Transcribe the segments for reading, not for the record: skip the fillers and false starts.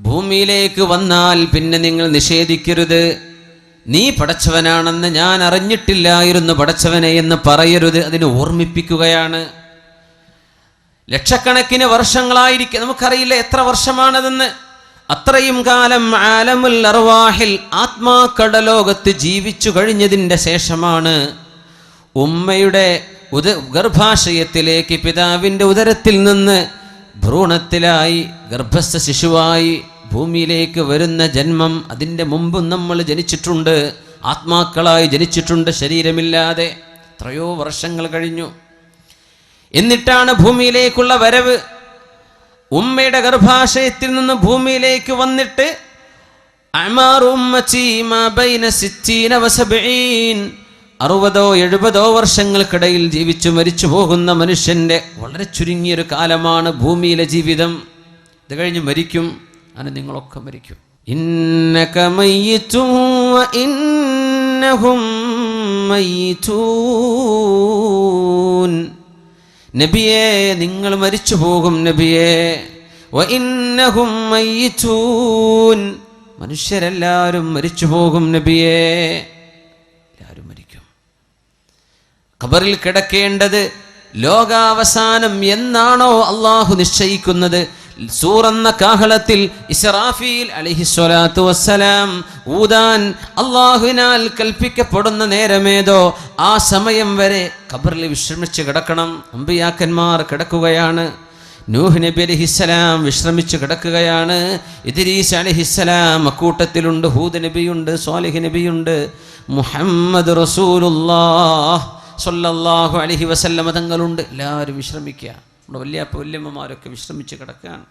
ഭൂമിയിലേക്ക് വന്നാൽ പിന്നെ നിങ്ങൾ നിഷേധിക്കരുത്, നീ പടച്ചവനാണെന്ന് ഞാൻ അറിഞ്ഞിട്ടില്ലായിരുന്നു പടച്ചവനെ എന്ന് പറയരുത്. അതിനെ ഓർമ്മിപ്പിക്കുകയാണ്. ലക്ഷക്കണക്കിന് വർഷങ്ങളായിരിക്കും, നമുക്കറിയില്ല എത്ര വർഷമാണതെന്ന്. അത്രയും കാലം ആലമുൽ അർവാഹിൽ ആത്മാക്കളുടെ ലോകത്ത് ജീവിച്ചു കഴിഞ്ഞതിൻ്റെ ശേഷമാണ് ഉമ്മയുടെ ഗർഭാശയത്തിലേക്ക് പിതാവിൻ്റെ ഉദരത്തിൽ നിന്ന് ഭ്രൂണത്തിലായി ഗർഭസ്ഥ ശിശുവായി ഭൂമിയിലേക്ക് വരുന്ന ജന്മം. അതിൻ്റെ മുമ്പും നമ്മൾ ജനിച്ചിട്ടുണ്ട്, ആത്മാക്കളായി ജനിച്ചിട്ടുണ്ട്, ശരീരമില്ലാതെ. എത്രയോ വർഷങ്ങൾ കഴിഞ്ഞു. എന്നിട്ടാണ് ഭൂമിയിലേക്കുള്ള വരവ്. ഉമ്മയുടെ ഗർഭാശയത്തിൽ നിന്ന് ഭൂമിയിലേക്ക് വന്നിട്ട് 60-70 വർഷങ്ങൾക്കിടയിൽ ജീവിച്ചു മരിച്ചു പോകുന്ന മനുഷ്യൻ്റെ വളരെ ചുരുങ്ങിയൊരു കാലമാണ് ഭൂമിയിലെ ജീവിതം. ഇത് കഴിഞ്ഞ് മരിക്കും. അങ്ങനെ നിങ്ങളൊക്കെ മരിക്കും. ഇന്നക മയ്യിതുൻ വ ഇന്നഹും മയ്യിതൂൻ. നബിയേ, നിങ്ങൾ മരിച്ചു പോകും നബിയേ. വ ഇന്നഹും മയ്യിതൂൻ. മനുഷ്യരെല്ലാവരും മരിച്ചു പോകും നബിയേ. എല്ലാവരും മരിക്കും. ഖബറിൽ കിടക്കേണ്ടത് ലോകാവസാനം എന്നാണോ അള്ളാഹു നിശ്ചയിക്കുന്നത്, സൂറെന്ന കാഹളത്തിൽ ഇസ്രാഫീൽ അലൈഹിസ്സലാത്തു വസ്സലാം ഊതാൻ അള്ളാഹുവിനാൽ കൽപ്പിക്കപ്പെടുന്ന നേരമേതോ ആ സമയം വരെ ഖബറിൽ വിശ്രമിച്ച് കിടക്കണം. അമ്പിയാക്കന്മാർ കിടക്കുകയാണ്. നൂഹ് നബി അലൈഹിസ്സലാം വിശ്രമിച്ച് കിടക്കുകയാണ്. ഇദ്രീസ് അലൈഹിസ്സലാം അക്കൂട്ടത്തിലുണ്ട്. ഹൂദ് നബിയുണ്ട്, സ്വാലിഹ് നബിയുണ്ട്, മുഹമ്മദ് റസൂലുള്ളാഹ് സ്വല്ലല്ലാഹു അലൈഹി വസല്ലം തങ്ങളുണ്ട്. എല്ലാവരും വിശ്രമിക്കുക. നമ്മുടെ വല്യപ്പ വല്യമ്മമാരൊക്കെ വിശ്രമിച്ച് കിടക്കുകയാണ്.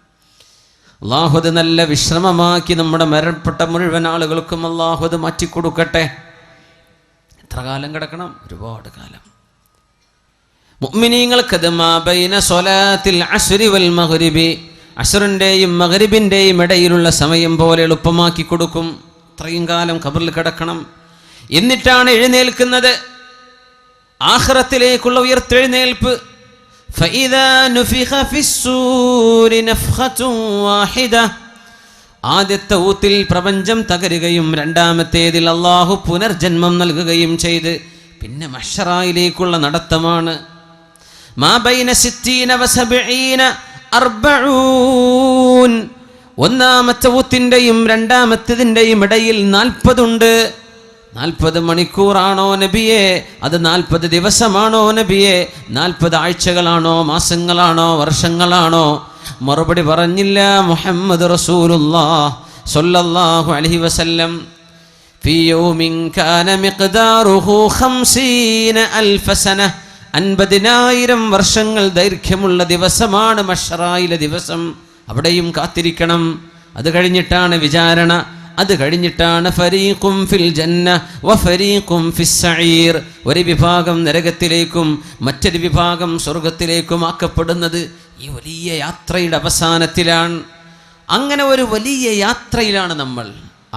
അല്ലാഹു അത് നല്ല വിശ്രമമാക്കി നമ്മുടെ മരണപ്പെട്ട മുഴുവൻ ആളുകൾക്കും അല്ലാഹു അത് മാറ്റിക്കൊടുക്കട്ടെ. എത്ര കാലം കിടക്കണം? ഒരുപാട് കാലം. മുഅ്മിനീങ്ങൾക്ക് മാ ബൈന സ്വലാത്തിൽ അസ്രി വൽ മഗ്രിബി, അസ്റിൻ്റെയും മഗ്രിബിൻ്റെയും ഇടയിലുള്ള സമയം പോലെ എളുപ്പമാക്കി കൊടുക്കും. അത്രയും കാലം ഖബറിൽ കിടക്കണം. എന്നിട്ടാണ് എഴുന്നേൽക്കുന്നത്. ആഖിറത്തിലേക്കുള്ള ഉയർത്തെഴുന്നേൽപ്പ്. فإذا نفخ في الصور نفخة واحدة. ആദ്യത്തെ ഊത്തിൽ പ്രപഞ്ചം തകരുകയും രണ്ടാമത്തേതിൽ അല്ലാഹു പുനർജന്മം നൽകുകയും ചെയ്ത് പിന്നെ മഹ്ശറായിലേക്കുള്ള നടത്തമാണ്. മാ ബൈന 60 വ 70 40. ഒന്നാമത്തെ ഊത്തിൻ്റെയും രണ്ടാമത്തേതിൻ്റെയും ഇടയിൽ 40 ഉണ്ട്. 40 മണിക്കൂറാണോ നബിയെ? അത് 40 ദിവസമാണോ നബിയെ? 40 ആഴ്ചകളാണോ, മാസങ്ങളാണോ, വർഷങ്ങളാണോ? മറുപടി പറഞ്ഞില്ല മുഹമ്മദ് റസൂലുള്ളാഹ് സ്വല്ലല്ലാഹു അലൈഹി വസല്ലം. ഫീ യൗമിൻ കാന മിഖ്ദാറുഹു 50,000 സന. 50,000 വർഷങ്ങൾ ദൈർഘ്യമുള്ള ദിവസമാണ് മഹ്ശറായിലെ ദിവസം. അവിടെയും കാത്തിരിക്കണം. അത് കഴിഞ്ഞിട്ടാണ് വിചാരണ. അത് കഴിഞ്ഞിട്ടാണ് ഫരീഖും ഫിൽ ജന്ന വ ഫരീഖും ഫിസ് സഈർ. ഒരു വിഭാഗം നരകത്തിലേക്കും മറ്റൊരു വിഭാഗം സ്വർഗത്തിലേക്കും ആക്കപ്പെടുന്നത് ഈ വലിയ യാത്രയുടെ അവസാനത്തിലാണ്. അങ്ങനെ ഒരു വലിയ യാത്രയിലാണ് നമ്മൾ.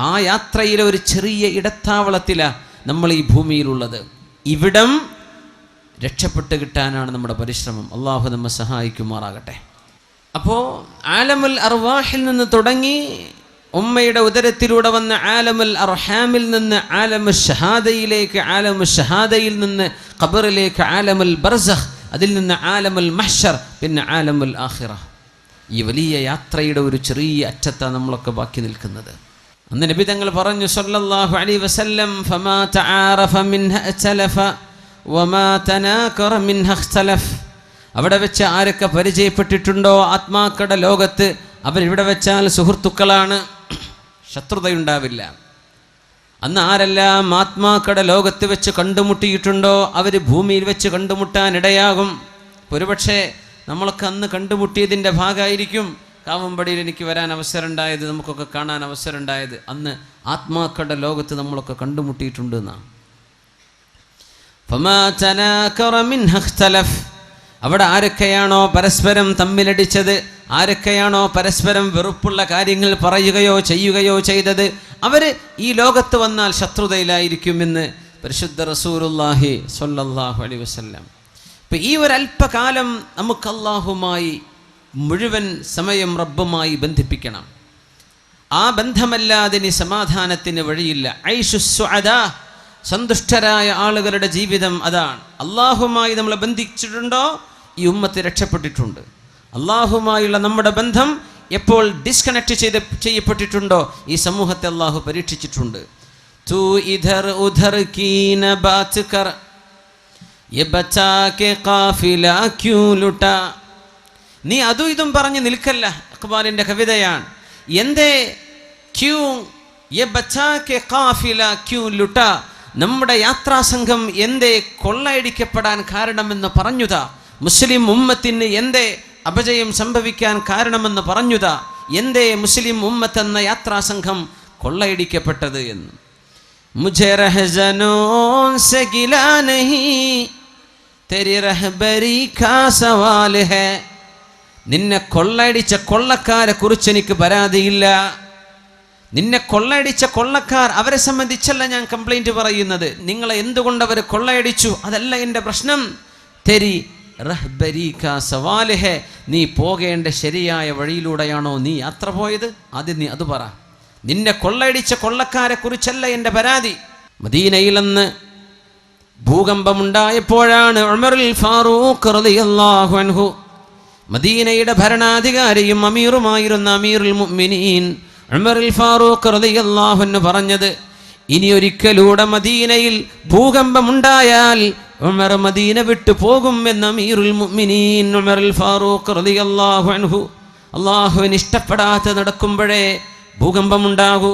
ആ യാത്രയിലെ ഒരു ചെറിയ ഇടത്താവളത്തിലാണ് നമ്മൾ ഈ ഭൂമിയിലുള്ളത്. ഇവിടം രക്ഷപ്പെട്ട് കിട്ടാനാണ് നമ്മുടെ പരിശ്രമം. അള്ളാഹു നമ്മെ സഹായിക്കുമാറാകട്ടെ. അപ്പോൾ ആലമുൽ അർവാഹിൽ നിന്ന് തുടങ്ങി ഉമ്മയുടെ ഉദരത്തിലൂടെ വന്ന ആലമുൽ അർഹാമിൽ നിന്ന് ആലമുൽ ഷഹാദയിലേക്ക്, ആലമുൽ ഷഹാദയിൽ നിന്ന് ഖബറിലേക്ക് ആലമുൽ ബർസഖ്, അതിൽ നിന്ന് ആലമുൽ മഹ്ശർ, പിന്നെ ആലമുൽ ആഖിറ. ഈ വലിയ യാത്രയുടെ ഒരു ചെറിയ അറ്റത്താണ് നമ്മളൊക്കെ ബാക്കി നിൽക്കുന്നത്. അന്ന് നബി തങ്ങൾ പറഞ്ഞു സല്ലല്ലാഹു അലൈഹി വസല്ലം, ഫമാ തആറഫ മിൻഹ അഖ്തലഫ വമാ തനാകറ മിൻഹ ഇഖ്തലഫ്. അവിടെ വെച്ച് ആരൊക്കെ പരിചയപ്പെട്ടിട്ടുണ്ടോ ആത്മാക്കളുടെ ലോകത്ത്, അവരിവിടെ വെച്ചാൽ സുഹൃത്തുക്കളാണ്, ശത്രുതയുണ്ടാവില്ല. അന്ന് ആരെല്ലാം ആത്മാക്കളുടെ ലോകത്ത് വെച്ച് കണ്ടുമുട്ടിയിട്ടുണ്ടോ അവർ ഭൂമിയിൽ വെച്ച് കണ്ടുമുട്ടാനിടയാകും. ഒരുപക്ഷെ നമ്മളൊക്കെ അന്ന് കണ്ടുമുട്ടിയതിൻ്റെ ഭാഗമായിരിക്കും കാവമ്പടിയിൽ എനിക്ക് വരാൻ അവസരം ഉണ്ടായത്, നമുക്കൊക്കെ കാണാൻ അവസരം ഉണ്ടായത്. അന്ന് ആത്മാക്കളുടെ ലോകത്ത് നമ്മളൊക്കെ കണ്ടുമുട്ടിയിട്ടുണ്ട് എന്നാണ്. ഫമാ തനാകറ മിൻഹ ഇഖ്തലഫ്. അവിടെ ആരൊക്കെയാണോ പരസ്പരം തമ്മിലടിച്ചത്, ആരൊക്കെയാണോ പരസ്പരം വെറുപ്പുള്ള കാര്യങ്ങൾ പറയുകയോ ചെയ്യുകയോ ചെയ്തത്, അവർ ഈ ലോകത്ത് വന്നാൽ ശത്രുതയിലായിരിക്കുമെന്ന് പരിശുദ്ധ റസൂലുള്ളാഹി സ്വല്ലല്ലാഹു അലൈഹി വസല്ലം. ഇപ്പം ഈ ഒരല്പകാലം നമുക്ക് അല്ലാഹുമായി മുഴുവൻ സമയം റബ്ബുമായി ബന്ധിപ്പിക്കണം. ആ ബന്ധമല്ലാതെ ഇനി സമാധാനത്തിന് വഴിയില്ല. ഐഷു സുഅദാ, സന്തുഷ്ടരായ ആളുകളുടെ ജീവിതം അതാണ്. അള്ളാഹുമായി നമ്മളെ ബന്ധിച്ചിട്ടുണ്ടോ ഈ ഉമ്മത്ത് രക്ഷപ്പെട്ടിട്ടുണ്ട്. അള്ളാഹുമായുള്ള നമ്മുടെ ബന്ധം എപ്പോൾ ഡിസ്കണക്ട് ചെയ്യപ്പെട്ടിട്ടുണ്ടോ ഈ സമൂഹത്തെ അള്ളാഹു പരീക്ഷിച്ചിട്ടുണ്ട്. തൂ ഇധർ ഉധർ കീന ബാത് കർ യെ ബച്ചാ കെ ഖാഫില ക്യൂ ലുട്ടാ. നീ അതും ഇതും പറഞ്ഞ് നിൽക്കല്ല. ഇഖ്ബാലിൻ്റെ കവിതയാണ്. എന്തേ ക്യൂ യെ ബച്ചാ കെ ഖാഫില ക്യൂ ലുട്ടാ, നമ്മുടെ യാത്രാസംഘം എന്തേ കൊള്ളയടിക്കപ്പെടാൻ കാരണമെന്ന് പറഞ്ഞുതാ. മുസ്ലിം ഉമ്മത്തിന് എന്തേ അപജയം സംഭവിക്കാൻ കാരണമെന്ന് പറഞ്ഞുതാ. എന്തേ മുസ്ലിം ഉമ്മത്ത് എന്ന യാത്രാസംഘം കൊള്ളയടിക്കപ്പെട്ടത് എന്ന്. മുझे रहज़नों से गिला नहीं तेरी रहबरी का सवाल है. നിന്നെ കൊള്ളയടിച്ച കൊള്ളക്കാരെ കുറിച്ച് എനിക്ക് പരാതിയില്ല. നിന്നെ കൊള്ളയടിച്ച കൊള്ളക്കാർ, അവരെ സംബന്ധിച്ചല്ല ഞാൻ കംപ്ലൈന്റ് പറയുന്നത്. നിങ്ങളെ എന്തുകൊണ്ട് അവർ കൊള്ളയടിച്ചു അതല്ല എൻ്റെ പ്രശ്നം. തെരി റഹ്ബരി കാ സവാല് ഹെ, നീ പോകേണ്ട ശരിയായ വഴിയിലൂടെയാണോ നീ യാത്ര പോയത്? ആദ്യം നീ അത് പറ. നിന്നെ കൊള്ളയടിച്ച കൊള്ളക്കാരെ കുറിച്ചല്ല എൻ്റെ പരാതി. മദീനയിലെന്ന് ഭൂകമ്പമുണ്ടായപ്പോഴാണ് ഉമറുൽ ഫാറൂഖ് റളിയല്ലാഹു അൻഹു, മദീനയുടെ ഭരണാധികാരിയും അമീറുമായിരുന്ന അമീറുൽ മുഅ്മിനീൻ ഉമറുൽ ഫാറൂഖ് റളിയല്ലാഹു അൻഹു പറഞ്ഞത്, ഇനി ഒരിക്കലൂടെ മദീനയിൽ ഭൂകമ്പമുണ്ടായാൽ ഉമർ മദീന വിട്ടു പോകും എന്ന അമീറുൽ മുഅ്മിനീൻ ഉമറുൽ ഫാറൂഖ് റളിയല്ലാഹു അൻഹു. അല്ലാഹുവിന് ഇഷ്ടപ്പെടാതെ നടക്കുമ്പോഴേ ഭൂകമ്പമുണ്ടാകൂ.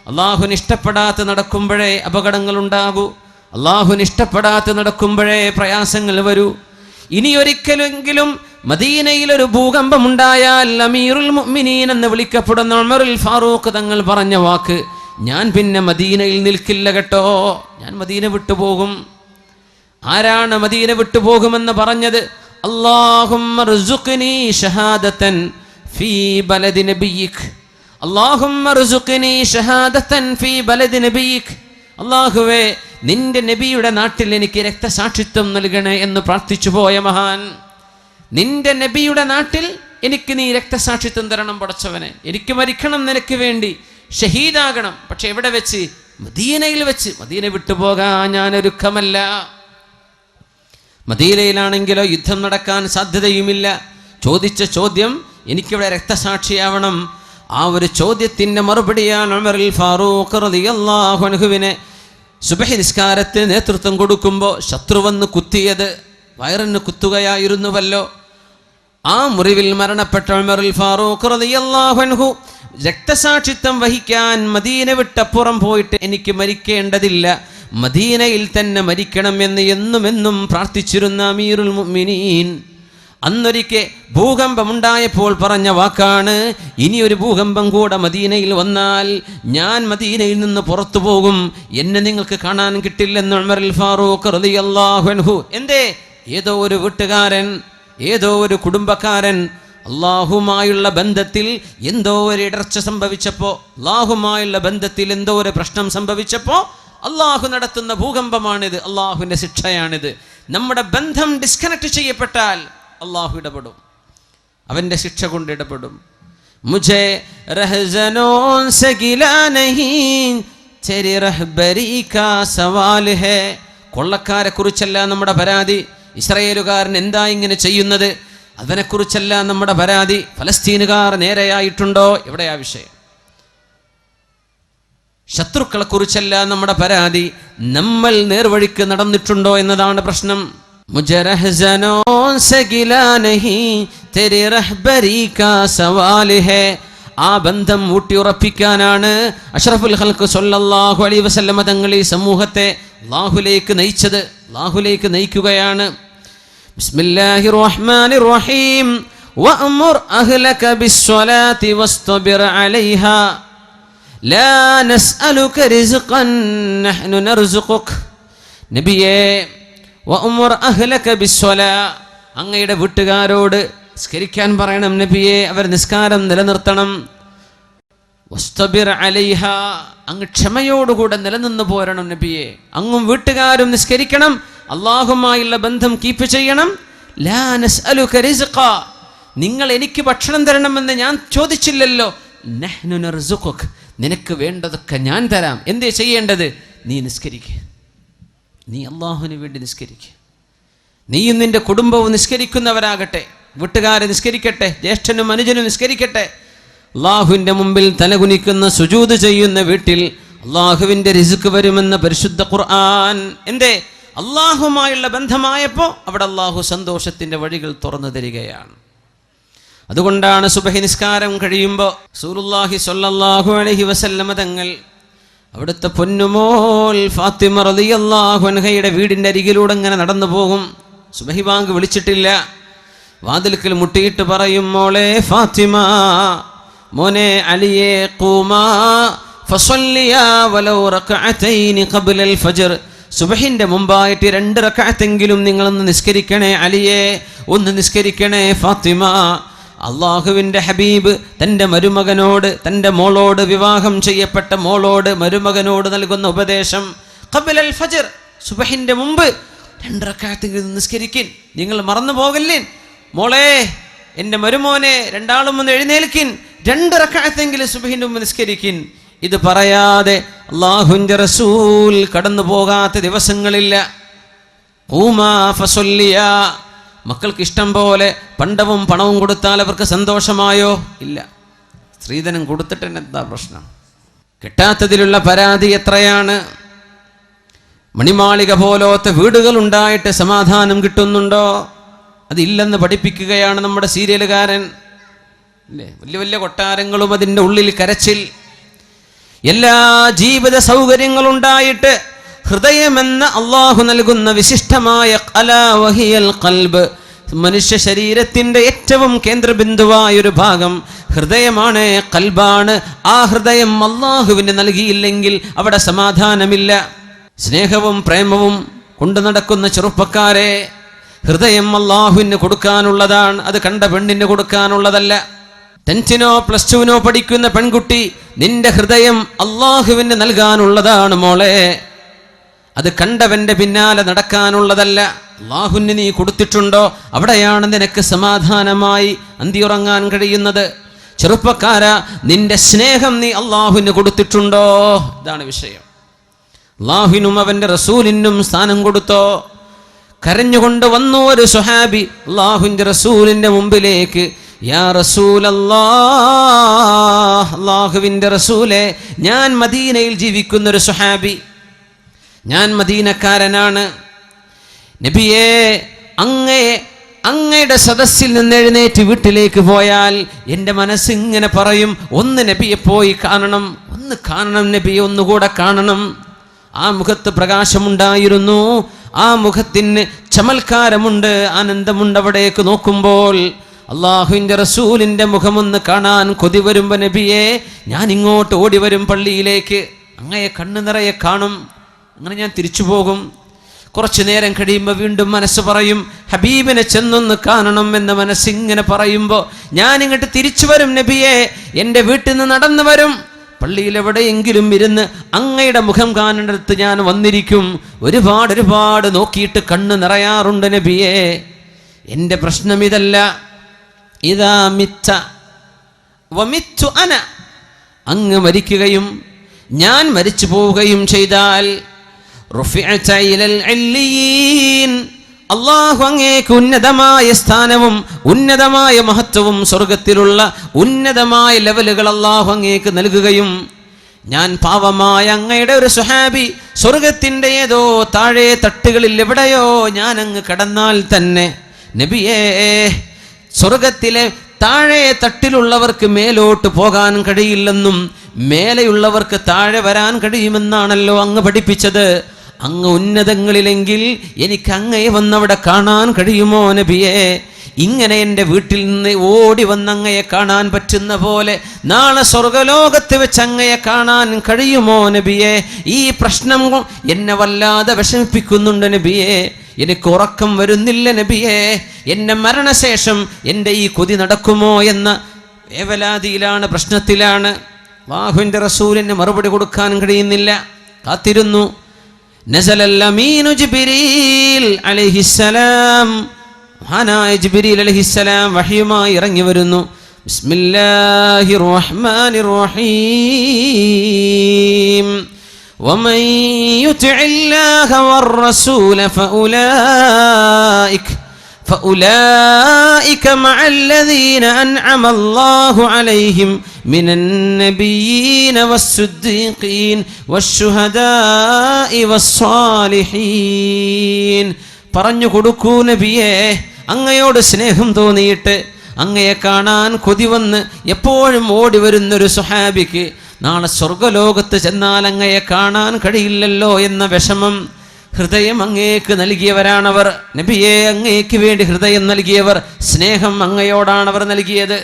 അല്ലാഹുവിന് ഇഷ്ടപ്പെടാതെ നടക്കുമ്പോഴേ അപകടങ്ങളുണ്ടാകൂ. അല്ലാഹുവിന് ഇഷ്ടപ്പെടാതെ നടക്കുമ്പോഴേ പ്രയാസങ്ങൾ വരൂ. ഇനി ഒരിക്കലെങ്കിലും മദീനയിൽ ഒരു ഭൂകമ്പമുണ്ടായാൽ അമീറുൽ മുഅ്മിനീൻ എന്ന് വിളിക്കപ്പെടുന്ന ഉമറുൽ ഫാറൂഖ് തങ്ങൾ പറഞ്ഞ വാക്ക്, ഞാൻ പിന്നെ മദീനയിൽ നിൽക്കില്ല കേട്ടോ, ഞാൻ മദീന വിട്ടുപോകും. ആരാണ് മദീന വിട്ടുപോകുമെന്ന് പറഞ്ഞത്? അല്ലാഹുമ്മ ർസുഖ്നി ഷഹാദതൻ ഫീ ബലദി നബിയിക്, അല്ലാഹുമ്മ ർസുഖ്നി ഷഹാദതൻ ഫീ ബലദി നബിയിക്. അല്ലാഹുവേ, നിന്റെ നബിയുടെ നാട്ടിൽ എനിക്ക് രക്തസാക്ഷിത്വം നൽകണേ എന്ന് പ്രാർത്ഥിച്ചു പോയ മഹാൻ. നിന്റെ നബിയുടെ നാട്ടിൽ എനിക്ക് നീ രക്തസാക്ഷിത്വം തരണം പടച്ചവനെ. എനിക്ക് മരിക്കണം നിനക്ക് വേണ്ടി, ഷഹീദാകണം. പക്ഷെ എവിടെ വെച്ച്? മദീനയിൽ വെച്ച്. മദീന വിട്ടുപോകാൻ ഞാൻ ഒരുക്കമല്ല. മദീനയിലാണെങ്കിലോ യുദ്ധം നടക്കാൻ സാധ്യതയുമില്ല. ചോദിച്ച ചോദ്യം എനിക്കിവിടെ രക്തസാക്ഷിയാവണം. ആ ഒരു ചോദ്യത്തിൻ്റെ മറുപടിയാണ് ഉമറുൽ ഫാറൂഖ് റളിയല്ലാഹു അൻഹുവിനെ സുബഹി നിസ്കാരത്തിന് നേതൃത്വം കൊടുക്കുമ്പോൾ ശത്രു വന്ന് കുത്തിയത്. വയറിന് കുത്തുകയായിരുന്നുവല്ലോ. ആ മുറിവിൽ മരണപ്പെട്ട ഉമറുൽ ഫാറൂഖ് റളിയല്ലാഹു അൻഹു രക്തസാക്ഷിത്വം വഹിക്കാൻ മദീന വിട്ടപ്പുറം പോയിട്ട് എനിക്ക് മരിക്കേണ്ടതില്ല, മദീനയിൽ തന്നെ മരിക്കണം എന്ന് എന്നും പ്രാർത്ഥിച്ചിരുന്ന അമീറുൽ മുഅ്മിനീൻ അന്നൊരിക്കെ ഭൂകമ്പമുണ്ടായപ്പോൾ പറഞ്ഞ വാക്കാണ്, ഇനിയൊരു ഭൂകമ്പം കൂടെ മദീനയിൽ വന്നാൽ ഞാൻ മദീനയിൽ നിന്ന് പുറത്തു പോകും, എന്നെ നിങ്ങൾക്ക് കാണാൻ കിട്ടില്ലെന്ന് ഉമറുൽ ഫാറൂഖ് റളിയല്ലാഹു അൻഹു. എന്തേ? ഏതോ ഒരു വീട്ടുകാരൻ, ഏതോ ഒരു കുടുംബക്കാരൻ അള്ളാഹുമായുള്ള ബന്ധത്തിൽ എന്തോ ഒരു ഇടർച്ച സംഭവിച്ചപ്പോൾ, അള്ളാഹുമായുള്ള ബന്ധത്തിൽ എന്തോ ഒരു പ്രശ്നം സംഭവിച്ചപ്പോൾ അള്ളാഹു നടത്തുന്ന ഭൂകമ്പമാണിത്, അള്ളാഹുവിൻ്റെ ശിക്ഷയാണിത്. നമ്മുടെ ബന്ധം ഡിസ്കണക്ട് ചെയ്യപ്പെട്ടാൽ അള്ളാഹു ഇടപെടും, അവൻ്റെ ശിക്ഷ കൊണ്ട് ഇടപെടും. മുझे रहज़नों से गिला नहीं तेरी रहबरी का सवाल है. കൊള്ളക്കാരെ കുറിച്ചല്ല നമ്മുടെ പരാതി. ഇസ്രായേലുകാരൻ എന്താ ഇങ്ങനെ ചെയ്യുന്നത്, അതിനെക്കുറിച്ചല്ല നമ്മുടെ പരാതി. ഫലസ്തീനുകാർ നേരെയായിട്ടുണ്ടോ, എവിടെയാ വിഷയം? ശത്രുക്കളെ കുറിച്ചല്ല നമ്മുടെ പരാതി, നമ്മൾ നേർവഴിക്ക് നടന്നിട്ടുണ്ടോ എന്നതാണ് പ്രശ്നം. മുझे रहज़नों से गिला नहीं तेरी रहबरी का सवाल है. ആ ബന്ധം ഊട്ടിയുറപ്പിക്കാനാണ് അഷ്റഫുൽ ഖൽഖ് സ്വല്ലല്ലാഹു അലൈഹി വസല്ലമ തങ്ങൾ ഈ സമൂഹത്തെ അല്ലാഹുവിലേക്ക് നയിച്ചത്, അല്ലാഹുവിലേക്ക് നയിക്കുകയാണ്. ബിസ്മില്ലാഹിർ റഹ്മാനിർ റഹീം. വഅ്മുർ അഹ്ലക ബിസ്സലാത്തി വസ്തബിർ അലൈഹാ ലാ നസ്അലുക റിസ്ഖൻ നഹ്നു നർസുഖുക. നബിയേ, വഅ്മുർ അഹ്ലക ബിസ്സലാ, അങ്ങയുടെ വീട്ടുകാരോട് നിസ്കരിക്കാൻ പറയണം നബിയെ, അവർ നിസ്കാരം നിലനിർത്തണം. വസ്തബിർ അലൈഹാ, അങ്ങ് ക്ഷമയോടുകൂടെ നിലനിന്ന് പോരണം നബിയെ. അങ്ങും വീട്ടുകാരും നിസ്കരിക്കണം, അള്ളാഹുമായുള്ള ബന്ധം കീപ്പ് ചെയ്യണം. ലാ നസ്അലുക റിസ്ഖ, നിങ്ങൾ എനിക്ക് ഭക്ഷണം തരണമെന്ന് ഞാൻ ചോദിച്ചില്ലല്ലോ, നഹ്നു നർസുഖുക്, നിനക്ക് വേണ്ടതൊക്കെ ഞാൻ തരാം. എന്തേ ചെയ്യേണ്ടത്? നീ നിസ്കരിക്കുക, നീ അള്ളാഹുവിന് വേണ്ടി നിസ്കരിക്കുക. നീയും നിന്റെ കുടുംബവും നിസ്കരിക്കുന്നവരാകട്ടെ, വീട്ടുകാരെ നിസ്കരിക്കട്ടെ, ജ്യേഷ്ഠനും അനുജനും നിസ്കരിക്കട്ടെ. അള്ളാഹുവിൻ്റെ മുമ്പിൽ തലകുനിക്കുന്ന സുജൂദ് ചെയ്യുന്ന വീട്ടിൽ അള്ളാഹുവിൻ്റെ റിസ്ക് വരുമെന്ന പരിശുദ്ധ ഖുർആൻ. എന്തേ? അള്ളാഹുമായുള്ള ബന്ധമായപ്പോൾ അവിടെ അള്ളാഹു സന്തോഷത്തിൻ്റെ വഴികൾ തുറന്നു തരികയാണ്. അതുകൊണ്ടാണ് സുബഹി നിസ്കാരം കഴിയുമ്പോൾ റസൂലുള്ളാഹി സ്വല്ലല്ലാഹു അലൈഹി വസല്ലമ തങ്ങൾ അവിടുത്തെ പൊന്നുമോൾ ഫാത്തിമ റളിയല്ലാഹു അൻഹയുടെ വീടിൻ്റെ അരികിലൂടെ ഇങ്ങനെ നടന്നു പോകും. സുബഹി ബാങ്ക് വിളിച്ചിട്ടില്ല, വാതിൽക്കൽ മുട്ടിയിട്ട് പറയും, മോളെ ഫാത്തിമ, മോനെ അലിയെ, ഖൂമാ ഫസല്ലിയാ വലൗ റകഅതൈനി ഖബ്ലൽ ഫജ്ർ, സുബഹിന്റെ മുമ്പായിട്ട് 2 റകഅത്തെങ്കിലും നിങ്ങളൊന്ന് നിസ്കരിക്കണേ അലിയെ, ഒന്ന് നിസ്കരിക്കണേ ഫാത്തിമ. അള്ളാഹുവിൻ്റെ ഹബീബ് തൻ്റെ മരുമകനോട്, തൻ്റെ മോളോട്, വിവാഹം ചെയ്യപ്പെട്ട മോളോട്, മരുമകനോട് നൽകുന്ന ഉപദേശം, ഖബ്ലൽ ഫജ്ർ, സുബഹിന്റെ മുമ്പ് 2 റകഅത്തെങ്കിലും നിസ്കരിക്കിൻ, നിങ്ങൾ മറന്നു പോകല്ലേ. മോളെ, എൻ്റെ മരുമോനെ, രണ്ടാളും ഒന്ന് എഴുന്നേൽക്കിൻ, 2 റകഅത്തെങ്കിലും സുബഹിന്റെ മുമ്പ് നിസ്കരിക്കിൻ. ഇത് പറയാതെ അല്ലാഹുവിൻ്റെ റസൂൽ കടന്നു പോകാത്ത ദിവസങ്ങളില്ല. ഖൂമാ ഫസല്ലിയാ, മക്കൾക്ക് ഇഷ്ടം പോലെ പണ്ടവും പണവും കൊടുത്താൽ അവർക്ക് സന്തോഷമായോ? ഇല്ല. സ്ത്രീധനം കൊടുത്തിട്ട് എന്താ പ്രശ്നം? കിട്ടാത്തതിലുള്ള പരാതി എത്രയാണ്? മണിമാളിക പോലത്തെ വീടുകൾ ഉണ്ടായിട്ട് സമാധാനം കിട്ടുന്നുണ്ടോ? അതില്ലെന്ന് പഠിപ്പിക്കുകയാണ് നമ്മുടെ സീരിയലുകാരൻ. അല്ലേ? വലിയ വലിയ കൊട്ടാരങ്ങളും അതിൻ്റെ ഉള്ളിൽ കരച്ചിൽ, എല്ലാ ജീവിത സൗകര്യങ്ങളുണ്ടായിട്ട് ഹൃദയമെന്ന അള്ളാഹു നൽകുന്ന വിശിഷ്ടമായ അലാ വഹിയൽ ഖൽബ്, മനുഷ്യ ശരീരത്തിൻ്റെ ഏറ്റവും കേന്ദ്രബിന്ദുവായൊരു ഭാഗം ഹൃദയമാണ്, ഖൽബാണ്. ആ ഹൃദയം അള്ളാഹുവിന് നൽകിയില്ലെങ്കിൽ അവിടെ സമാധാനമില്ല. സ്നേഹവും പ്രേമവും കൊണ്ടു നടക്കുന്ന ചെറുപ്പക്കാരെ, ഹൃദയം അള്ളാഹുവിന് കൊടുക്കാനുള്ളതാണ്, അത് കണ്ട പെണ്ണിന് കൊടുക്കാനുള്ളതല്ല. 10th പ്ലസ് 2 പഠിക്കുന്ന പെൺകുട്ടി, നിന്റെ ഹൃദയം അള്ളാഹുവിന് നൽകാനുള്ളതാണ് മോളെ, അത് കണ്ടവന്റെ പിന്നാലെ നടക്കാനുള്ളതല്ല. അള്ളാഹുവിന് നീ കൊടുത്തിട്ടുണ്ടോ? അവിടെയാണ് നിനക്ക് സമാധാനമായി അന്തിയുറങ്ങാൻ കഴിയുന്നത്. ചെറുപ്പക്കാരാ, നിന്റെ സ്നേഹം നീ അള്ളാഹുവിന് കൊടുത്തിട്ടുണ്ടോ? ഇതാണ് വിഷയം. അള്ളാഹുവിനും അവൻ്റെ റസൂലിനും സ്ഥാനം കൊടുത്തോ? കരഞ്ഞുകൊണ്ട് വന്നു ഒരു സ്വഹാബി അള്ളാഹുവിൻ്റെ റസൂലിൻ്റെ മുമ്പിലേക്ക്. യാ റസൂലല്ലാഹ്, അള്ളാഹുവിൻ്റെ റസൂലേ, ഞാൻ മദീനയിൽ ജീവിക്കുന്നൊരു സ്വഹാബി, ഞാൻ മദീനക്കാരനാണ്. നബിയേ, അങ്ങയുടെ സദസ്സിൽ നിന്ന് എഴുന്നേറ്റ് വീട്ടിലേക്ക് പോയാൽ എൻ്റെ മനസ്സിങ്ങനെ പറയും, ഒന്ന് നബിയെ പോയി കാണണം, ഒന്ന് കാണണം നബിയെ, ഒന്നുകൂടെ കാണണം. ആ മുഖത്ത് പ്രകാശമുണ്ടായിരുന്നു, ആ മുഖത്തിന് ചമൽക്കാരമുണ്ട്, ആനന്ദമുണ്ട്. അവിടേക്ക് നോക്കുമ്പോൾ അള്ളാഹുവിൻ്റെ റസൂലിൻ്റെ മുഖമൊന്ന് കാണാൻ കൊതി വരുമ്പോൾ നബിയെ, ഞാൻ ഇങ്ങോട്ട് ഓടി വരും പള്ളിയിലേക്ക്, അങ്ങയെ കണ്ണു നിറയെ കാണും, അങ്ങനെ ഞാൻ തിരിച്ചു പോകും. കുറച്ചു നേരം കഴിയുമ്പോൾ വീണ്ടും മനസ്സ് പറയും, ഹബീബിനെ ചെന്നൊന്ന് കാണണം എന്ന മനസ്സിങ്ങനെ പറയുമ്പോൾ ഞാൻ ഇങ്ങോട്ട് തിരിച്ചു വരും നബിയെ, എൻ്റെ വീട്ടിൽ നിന്ന് നടന്നു വരും, പള്ളിയിൽ എവിടെയെങ്കിലും ഇരുന്ന് അങ്ങയുടെ മുഖം കാണേണ്ടടുത്ത് ഞാൻ വന്നിരിക്കും. ഒരുപാട് നോക്കിയിട്ട് കണ്ണ് നിറയാറുണ്ട് നബിയെ. എൻ്റെ പ്രശ്നം ഇതല്ല. ഇദാ മിത്ത വമിത്തു അന, അങ്ങ് മരിക്കുകയും ഞാൻ മരിച്ചു പോവുകയും ചെയ്താൽ റുഫിഅത ഇലൽ ഇല്ലീൻ, അല്ലാഹു അങ്ങേക്ക് ഉന്നതമായ സ്ഥാനവും ഉന്നതമായ മഹത്വവും സ്വർഗത്തിലുള്ള ഉന്നതമായ ലെവലുകൾ അല്ലാഹു അങ്ങേക്ക് നൽകുകയും, ഞാൻ പാവമായ അങ്ങയുടെ ഒരു സ്വഹാബി സ്വർഗത്തിൻ്റെ ഏതോ താഴെ തട്ടുകളിൽ എവിടെയോ ഞാൻ അങ്ങ് കടന്നാൽ തന്നെ നബിയേ, സ്വർഗത്തിലെ താഴെ തട്ടിലുള്ളവർക്ക് മേലോട്ട് പോകാൻ കഴിയില്ലെന്നും മേലെയുള്ളവർക്ക് താഴെ വരാൻ കഴിയുമെന്നാണല്ലോ അങ്ങ് പഠിപ്പിച്ചത്. അങ്ങ് ഉന്നതങ്ങളിലെങ്കിൽ എനിക്ക് അങ്ങയെ വന്നവിടെ കാണാൻ കഴിയുമോ നബിയെ? ഇങ്ങനെ എൻ്റെ വീട്ടിൽ നിന്ന് ഓടി വന്ന് അങ്ങയെ കാണാൻ പറ്റുന്ന പോലെ നാളെ സ്വർഗലോകത്ത് വെച്ച് അങ്ങയെ കാണാൻ കഴിയുമോ നബിയെ? ഈ പ്രശ്നം എന്നെ വല്ലാതെ വിഷമിപ്പിക്കുന്നുണ്ട് നബിയെ. എനിക്ക് ഉറക്കം വരുന്നില്ല നബിയെ. എൻ്റെ മരണശേഷം എൻ്റെ ഈ കൊതി നടക്കുമോ എന്ന വേവലാതിയിലാണ്, പ്രശ്നത്തിലാണ്. അല്ലാഹുവിൻ്റെ റസൂലിന് മറുപടി കൊടുക്കാൻ കഴിയുന്നില്ല. കാത്തിരുന്നു. നസലൽ അമീനു ജിബ്രീൽ അലൈഹിസ്സലാം, മഹാനായ ജിബ്രീൽ അലൈഹിസ്സലാം വഹയുമായി ഇറങ്ങി വരുന്നു. ബിസ്മില്ലാഹിർ റഹ്മാനിർ റഹീം വമൻ യുതിഇല്ലാഹ വർ-റസൂല فأولئك مع الذين أنعم الله عليهم من النبيين والصديقين والشهداء والصالحين. പറഞ്ഞു കൊടുക്കൂ നബിയേ, അങ്ങയോട് സ്നേഹം തോന്നിയിട്ട് അങ്ങയെ കാണാൻ കൊതി വന്ന് എപ്പോഴും ഓടി വരുന്നൊരു സ്വഹാബിക്ക് നാളെ സ്വർഗലോകത്ത് ചെന്നാൽ അങ്ങയെ കാണാൻ കഴിയില്ലല്ലോ എന്ന വിഷമം ഹൃദയം അങ്ങേക്ക് നൽകിയവരാണവർ. നബിയെ, അങ്ങേക്ക് വേണ്ടി ഹൃദയം നൽകിയവർ, സ്നേഹം അങ്ങയോടാണ് അവർ നൽകിയത്.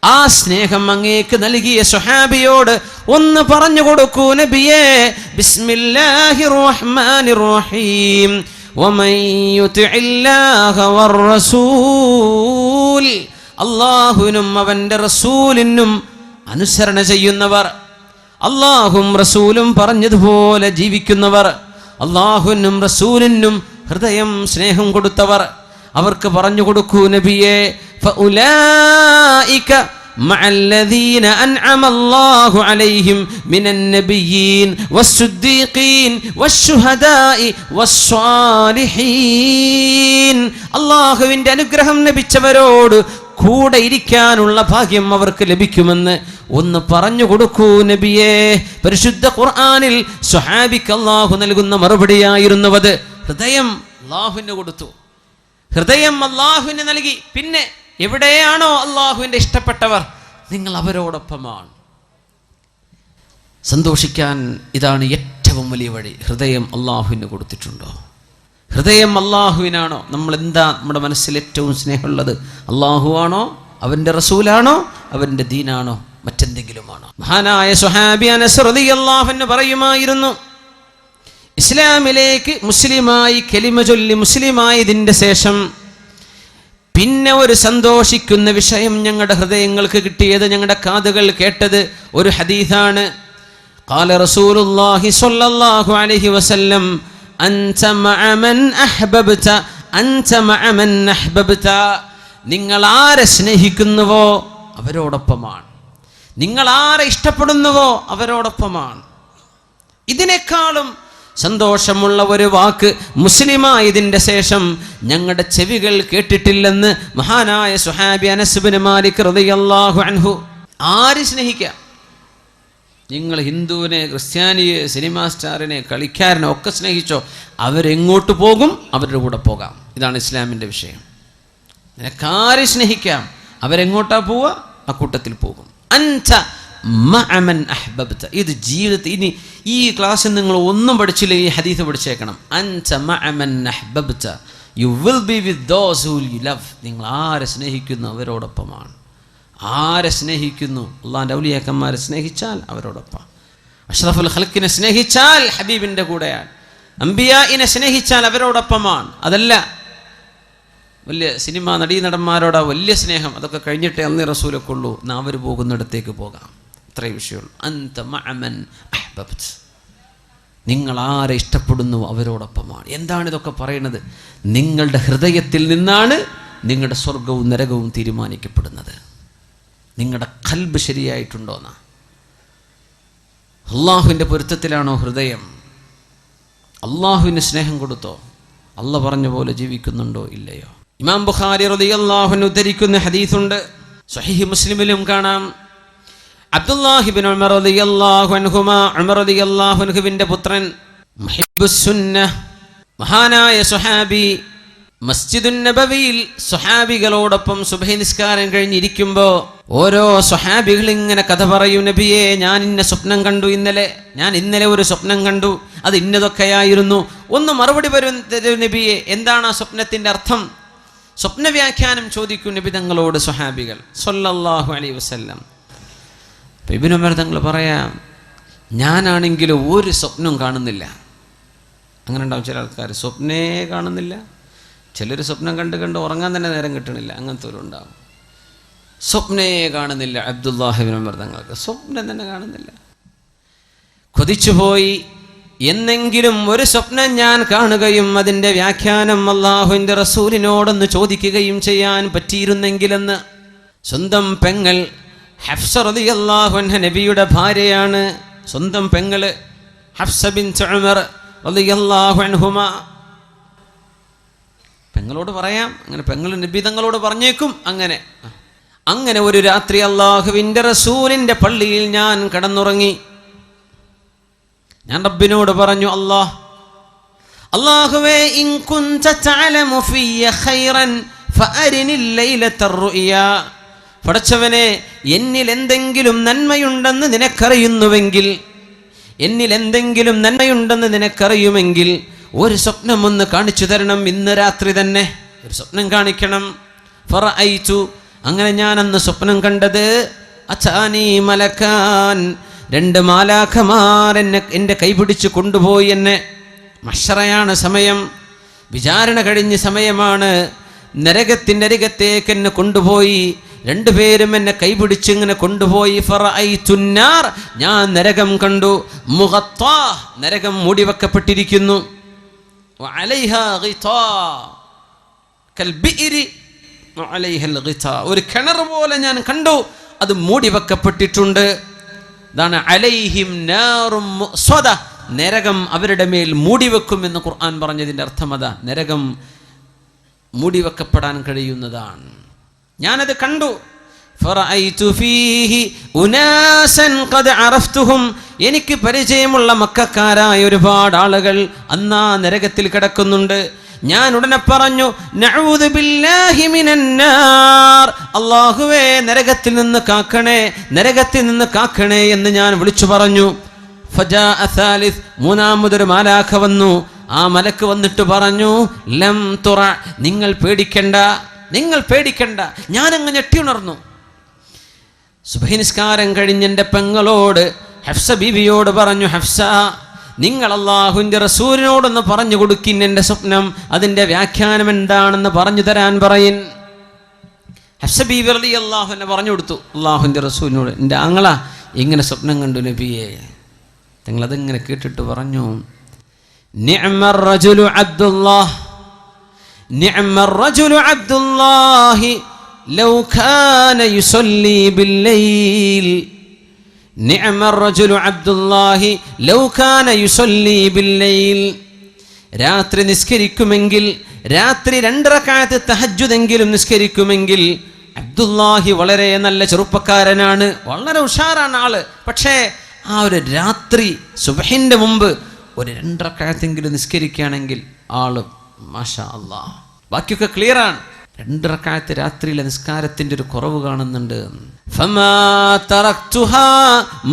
ആ സ്നേഹം അങ്ങേക്ക് നൽകിയ സ്വഹാബിയോട് ഒന്ന് പറഞ്ഞു കൊടുക്കൂ നബിയെ, ബിസ്മില്ലാഹിർ റഹ്മാനിർ റഹീം വമൻ യുതിഇല്ലാഹ വർ-റസൂൽ. അല്ലാഹുവിനും അവന്റെ റസൂലിനും അനുസരണ ചെയ്യുന്നവർ, അല്ലാഹും റസൂലും പറഞ്ഞതുപോലെ ജീവിക്കുന്നവർ, അല്ലാഹുവിനും റസൂലിനും ഹൃദയം സ്നേഹം കൊടുത്തവർ, അവർക്ക് പറഞ്ഞു കൊടുക്കൂ നബിയെ, ഫഉലൈക മഅല്ലദീന അൻഅമ അല്ലാഹു അലൈഹിം മിനൻ നബിയ്യീൻ വസ്സുദ്ദീഖീൻ വശുഹദാഇ വസ്സാലിഹീൻ. അല്ലാഹുവിന്റെ അനുഗ്രഹം ലഭിച്ചവരോട് കൂടെ ഇരിക്കാനുള്ള ഭാഗ്യം അവർക്ക് ലഭിക്കുമെന്ന് ഒന്ന് പറഞ്ഞു കൊടുക്കൂ നബിയേ. പരിശുദ്ധ ഖുർആനിൽ സ്വഹാബിക്ക് അല്ലാഹു നൽകുന്ന മറുപടിയായിരുന്നത് ഹൃദയം അല്ലാഹുവിന് കൊടുത്തു, ഹൃദയം അല്ലാഹുവിന് നൽകി. പിന്നെ എവിടെയാണോ അല്ലാഹുവിന്റെ ഇഷ്ടപ്പെട്ടവർ, നിങ്ങൾ അവരോടൊപ്പമാണ്. സന്തോഷിക്കാൻ ഇതാണ് ഏറ്റവും വലിയ വഴി. ഹൃദയം അല്ലാഹുവിന് കൊടുത്തിട്ടുണ്ടോ? ഹൃദയം അല്ലാഹുവിനാണോ? നമ്മൾ എന്താ നമ്മുടെ മനസ്സിൽ ഏറ്റവും സ്നേഹമുള്ളത്? അല്ലാഹു ആണോ, അവന്റെ റസൂലാണോ, അവന്റെ ദീനാണോ, മറ്റെന്തെങ്കിലുമാണോ? മഹാനായ സ്വഹാബി അനസ് റളിയല്ലാഹു അൻഹു പറയുമായിരുന്നു, ഇസ്ലാമിലേക്ക് മുസ്ലിമായി കലിമ ചൊല്ലി മുസ്ലിമായതിൻ്റെ ശേഷം പിന്നെ ഒരു സന്തോഷിക്കുന്ന വിഷയം ഞങ്ങളുടെ ഹൃദയങ്ങൾക്ക് കിട്ടിയത്, ഞങ്ങളുടെ കാതുകൾ കേട്ടത് ഒരു ഹദീസാണ്. ഖാല റസൂലുള്ളാഹി സ്വല്ലല്ലാഹു അലൈഹി വസല്ലം അൻത മഅ മൻ അഹ്ബബ്ത അൻത മഅ മൻ അഹ്ബബ്ത. നിങ്ങൾ ആരെ സ്നേഹിക്കുന്നുവോ അവരോടൊപ്പമാണ്, നിങ്ങൾ ആരെ ഇഷ്ടപ്പെടുന്നുവോ അവരോടൊപ്പമാണ്. ഇതിനേക്കാളും സന്തോഷമുള്ള ഒരു വാക്ക് മുസ്ലിമായതിൻ്റെ ശേഷം ഞങ്ങളുടെ ചെവികൾ കേട്ടിട്ടില്ലെന്ന് മഹാനായ സ്വഹാബി അനസ് ഇബ്നു മാലിക് റളിയല്ലാഹു അൻഹു. ആര് സ്നേഹിക്കാം? നിങ്ങൾ ഹിന്ദുവിനെ, ക്രിസ്ത്യാനിയെ, സിനിമാ സ്റ്റാറിനെ, കളിക്കാരനെ ഒക്കെ സ്നേഹിച്ചോ, അവരെങ്ങോട്ട് പോകും? അവരുടെ കൂടെ പോകാം. ഇതാണ് ഇസ്ലാമിൻ്റെ വിഷയം. നിനക്കാരെ സ്നേഹിക്കാം, അവരെങ്ങോട്ടാ പോവുക? ആ കൂട്ടത്തിൽ പോകും. അൻത മഅ മൻ അഹ്ബബ്ത. ഇത് ജീവിതത്തിൽ ഇനി ഈ ക്ലാസ്സിൽ നിങ്ങൾ ഒന്നും പഠിച്ചില്ല, ഈ ഹദീസ് പഠിച്ചേക്കണം. അൻത മഅ മൻ അഹ്ബബ്ത, you will be with those who you love. നിങ്ങൾ ആരെ സ്നേഹിക്കുന്നു അവരോടൊപ്പമാണ്. ആരെ സ്നേഹിക്കുന്നു? അള്ളാഹിൻ്റെ ഔലിയാക്കന്മാരെ സ്നേഹിച്ചാൽ അവരോടൊപ്പം, അഷ്റഫുൽ ഖൽഖിനെ സ്നേഹിച്ചാൽ ഹബീബിൻ്റെ കൂടെയാണ്, അംബിയാഇനെ സ്നേഹിച്ചാൽ അവരോടൊപ്പമാണ്. അതല്ല വലിയ സിനിമാ നടീനടന്മാരോടാ വലിയ സ്നേഹം, അതൊക്കെ കഴിഞ്ഞിട്ടേ അന്നേ റസൂലൊക്കെ ഉള്ളൂ, എന്നാൽ അവർ പോകുന്നിടത്തേക്ക് പോകാം. അത്രയും വിഷയമുള്ളൂ. അൻത മഅ മൻ അഹ്ബബ്ത, നിങ്ങൾ ആരെ ഇഷ്ടപ്പെടുന്നു അവരോടൊപ്പമാണ്. എന്താണ് ഇതൊക്കെ പറയുന്നത്? നിങ്ങളുടെ ഹൃദയത്തിൽ നിന്നാണ് നിങ്ങളുടെ സ്വർഗവും നരകവും തീരുമാനിക്കപ്പെടുന്നത്. നിങ്ങളുടെ ഖൽബ് ശരിയായിട്ടുണ്ടോന്നാ? അള്ളാഹുവിൻ്റെ പൊരുത്തത്തിലാണോ ഹൃദയം? അള്ളാഹുവിന് സ്നേഹം കൊടുത്തോ? അള്ള പറഞ്ഞ പോലെ ജീവിക്കുന്നുണ്ടോ ഇല്ലയോ? ഇമാം ബുഖാരി റളിയല്ലാഹു അൻഹു ഉദ്ധരിക്കുന്ന ഹദീസുണ്ട്, സ്വഹീഹ് മുസ്ലിമിലും കാണാം. അബ്ദുല്ലാഹി ഇബ്നു ഉമർ റളിയല്ലാഹു അൻഹുമാ, ഉമർ റളിയല്ലാഹു അൻഹുവിൻ്റെ പുത്രൻ, മുഹിബ്ബുസ് സുന്നഹ്, മഹാനായ സ്വഹാബി, മസ്ജിദുൻ നബവിയിൽ സ്വഹാബികളോടൊപ്പം സുബ്ഹി നിസ്കാരം കഴിഞ്ഞിരിക്കുമ്പോൾ ഓരോ സ്വഹാബികൾ ഇങ്ങനെ കഥ പറയും. നബിയെ, ഞാൻ ഇന്ന സ്വപ്നം കണ്ടു, ഞാൻ ഇന്നലെ ഒരു സ്വപ്നം കണ്ടു, അത് ഇന്നതൊക്കെയായിരുന്നു. ഒന്ന് മറുപടി വരും നബിയെ, എന്താണ് ആ സ്വപ്നത്തിൻ്റെ അർത്ഥം? സ്വപ്ന വ്യാഖ്യാനം ചോദിക്കും നബി തങ്ങളോട് സ്വഹാബികൾ സ്വല്ലല്ലാഹു അലൈഹി വസല്ലം. ഇബ്നു ഉമർ തങ്ങൾ പറയാം, ഞാനാണെങ്കിലും ഒരു സ്വപ്നം കാണുന്നില്ല. അങ്ങനെ ഉണ്ടാവും ചില ആൾക്കാർ, സ്വപ്നേ കാണുന്നില്ല. ചിലർ സ്വപ്നം കണ്ട് ഉറങ്ങാൻ തന്നെ നേരം കിട്ടണില്ല, അങ്ങനത്തെ ഉണ്ടാവും. സ്വപ്നേ കാണുന്നില്ല. അബ്ദുല്ലാഹി ഇബ്നു ഉമർ തങ്ങൾക്ക് സ്വപ്നം തന്നെ കാണുന്നില്ല. കൊതിച്ചുപോയി, എന്നെങ്കിലും ഒരു സ്വപ്നം ഞാൻ കാണുകയും അതിൻ്റെ വ്യാഖ്യാനം അല്ലാഹുവിൻ്റെ റസൂലിനോടൊന്ന് ചോദിക്കുകയും ചെയ്യാൻ പറ്റിയിരുന്നെങ്കിലെന്ന്. സ്വന്തം പെങ്ങൾ ഹഫ്സ റളിയല്ലാഹു അൻഹ നബിയുടെ ഭാര്യയാണ്. സ്വന്തം പെങ്ങള് ഹഫ്സ ബിൻത് ഉമർ റളിയല്ലാഹു അൻഹുമാ. പെങ്ങളോട് പറയാം, അങ്ങനെ പെങ്ങൾ നബി തങ്ങളോട് പറഞ്ഞേക്കും. അങ്ങനെ ഒരു രാത്രി അള്ളാഹുവിൻ്റെ റസൂലിൻ്റെ പള്ളിയിൽ ഞാൻ കിടന്നുറങ്ങി. ഞാൻ റബ്ബിനോട് പറഞ്ഞു, അല്ലാഹുവേ, ഇൻ കുൻത തഅലമു ഫിയ ഖൈറൻ ഫഅരിനിൽ ലൈലത്തർ റുയാ. പടച്ചവനെ, എന്നിൽ എന്തെങ്കിലും നന്മയുണ്ടെന്ന് നിനക്കറിയുമെങ്കിൽ ഒരു സ്വപ്നം ഒന്ന് കാണിച്ചു തരണം. ഇന്ന് രാത്രി തന്നെ ഒരു സ്വപ്നം കാണിക്കണം. ഫറഅയ്തു, അങ്ങനെ ഞാൻ അന്ന് സ്വപ്നം കണ്ടത്, അതാനി മലക്കാൻ, 2 മാലാഖമാർ എൻ്റെ കൈപിടിച്ച് കൊണ്ടുപോയി. എന്നെ മഹ്ശറയാണ് സമയം, വിചാരണ കഴിഞ്ഞ സമയമാണ്. നരകത്തിൻ്റെ അരികത്തേക്ക് എന്നെ കൊണ്ടുപോയി. 2 പേരും എന്നെ കൈപിടിച്ച് ഇങ്ങനെ കൊണ്ടുപോയി. ഫറഅയ്തുന്നാർ, ഞാൻ നരകം കണ്ടു. മുഗത്താ, നരകം മൂടിവെക്കപ്പെട്ടിരിക്കുന്നു. വഅലൈഹാ ഗിതാ കൽബിഇരി വഅലൈഹൽ ഗിതാ, ഒരു കിണർ പോലെ ഞാൻ കണ്ടു, അത് മൂടിവെക്കപ്പെട്ടിട്ടുണ്ട്. ഇതാണ് അലൈഹിം നാറും മുസ്വദ, നരകം അവരുടെ മേൽ മൂടിവെക്കും എന്ന് ഖുർആൻ പറഞ്ഞതിൻ്റെ അർത്ഥം അതാ. നരകം മൂടിവെക്കപ്പെടാൻ കഴിയുന്നതാണ്. ഞാനത് കണ്ടു. ഫറഅയ്തു ഫീഹി ഉനാസൻ ഖദ് അറഫ്തുഹും, എനിക്ക് പരിചയമുള്ള മക്കക്കാരായ ഒരുപാട് ആളുകൾ അന്നാ നരകത്തിൽ കിടക്കുന്നുണ്ട്. ഞാൻ ഉടനെ പറഞ്ഞു, നഊദു ബില്ലാഹി മിനന്നാർ, അല്ലാഹുവേ നരകത്തിൽ നിന്ന് കാക്കണേ എന്ന് ഞാൻ വിളിച്ചു പറഞ്ഞു. ഫജാഅ സാലിസ്, മൂന്നാമതൊരു മാലാഖ വന്നു. ആ മലക്ക് വന്നിട്ട് പറഞ്ഞു, ലം തുറ, നിങ്ങൾ പേടിക്കണ്ട. ഞാനങ്ങ് ഞെട്ടിയുണർന്നു. സുബഹി നിസ്കാരം കഴിഞ്ഞ് എൻ്റെ പെങ്ങളോട് ഹഫ്സ ബീവിയോട് പറഞ്ഞു, ഹഫ്സ, നിങ്ങൾ അല്ലാഹുവിൻ്റെ റസൂലിനോടൊന്ന് പറഞ്ഞു കൊടുക്കിൻ എൻ്റെ സ്വപ്നം, അതിൻ്റെ വ്യാഖ്യാനം എന്താണെന്ന് പറഞ്ഞു തരാൻ പറയിൻ. ഹഫ്സ ബീവി റളിയല്ലാഹു അൻഹ പറഞ്ഞു കൊടുത്തു അല്ലാഹുവിൻ്റെ റസൂലിനോട്, എൻ്റെ ആങ്ങള ഇങ്ങനെ സ്വപ്നം കണ്ടു നബിയെ. നിങ്ങളതിങ്ങനെ കേട്ടിട്ട് പറഞ്ഞു, നിഅ്മർ റജുലു അബ്ദുല്ലാഹി ലൗ കാന യുസല്ലി ബില്ലൈൽ. നിഅ്മർ റജുലു അബ്ദുല്ലാഹി ലൗ കാന യുസല്ലി ബില്ലൈൽ. രാത്രി നിസ്കരിക്കുമെങ്കിൽ, രാത്രി 2 റക്അത്ത് തഹജ്ജുദെങ്കിലും നിസ്കരിക്കുമെങ്കിൽ, അബ്ദുല്ലാഹി വളരെ നല്ല ചെറുപ്പക്കാരനാണ്, വളരെ ഉഷാറാണ് ആള്. പക്ഷേ ആ ഒരു രാത്രി സുബ്ഹിന്റെ മുമ്പ് ഒരു 2 റക്അത്തെങ്കിലും നിസ്കരിക്കുകയാണെങ്കിൽ ആള് മാഷാ അല്ലാഹ്. ബാക്കിയൊക്കെ ക്ലിയറാണ്. 2 റക്അത്ത് രാത്രിയിലെ നിസ്കാരത്തിന്റെ ഒരു കുറവ് കാണുന്നുണ്ട്. ഫമാ തറക്തുഹാ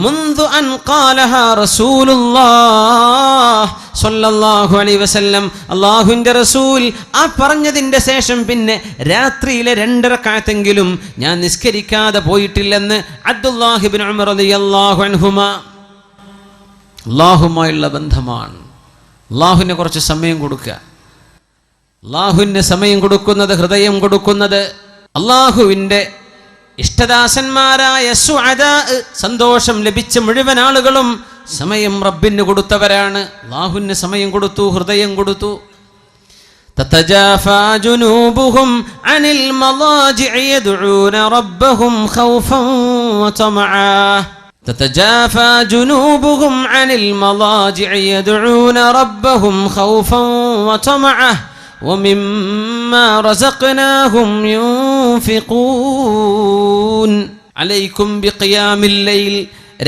മുൻദു അൻ ഖാലഹാ റസൂലുള്ളാഹ് സ്വല്ലല്ലാഹു അലൈഹി വസല്ലം. അല്ലാഹുവിൻ്റെ റസൂൽ ആ പറഞ്ഞതിൻ്റെ ശേഷം പിന്നെ രാത്രിയിലെ 2 റക്അത്തെങ്കിലും ഞാൻ നിസ്കരിക്കാതെ പോയിട്ടില്ലെന്ന് അബ്ദുല്ലാഹി ഇബ്നു ഉമർ റളിയല്ലാഹു അൻഹുമാ. അല്ലാഹുമായുള്ള ബന്ധമാണ്. അല്ലാഹുവിനെ കുറച്ച് സമയം കൊടുക്കുക. അല്ലാഹുവിൻ്റെ സമയം കൊടുക്കുന്നത്, ഹൃദയം കൊടുക്കുന്നത്, അല്ലാഹുവിൻ്റെ ഇഷ്ടദാസന്മാരായ സുഅദാ, സന്തോഷം ലഭിച്ച മുഴുവൻ ആളുകളും സമയം റബ്ബിന് കൊടുത്തവരാണ്. അല്ലാഹുവിന് സമയം കൊടുത്തു, ഹൃദയം കൊടുത്തു. തതജാഫാ ജുനൂബുഹും അനിൽ മളാജിഇ യദ്ഊന റബ്ബഹും ഖൗഫൻ വതമആ. تتجافى جنوبهم عن المضاجع يدعون ربهم خوفا وطمعا ومما رزقناهم ينفقون عليكم بقيام الليل.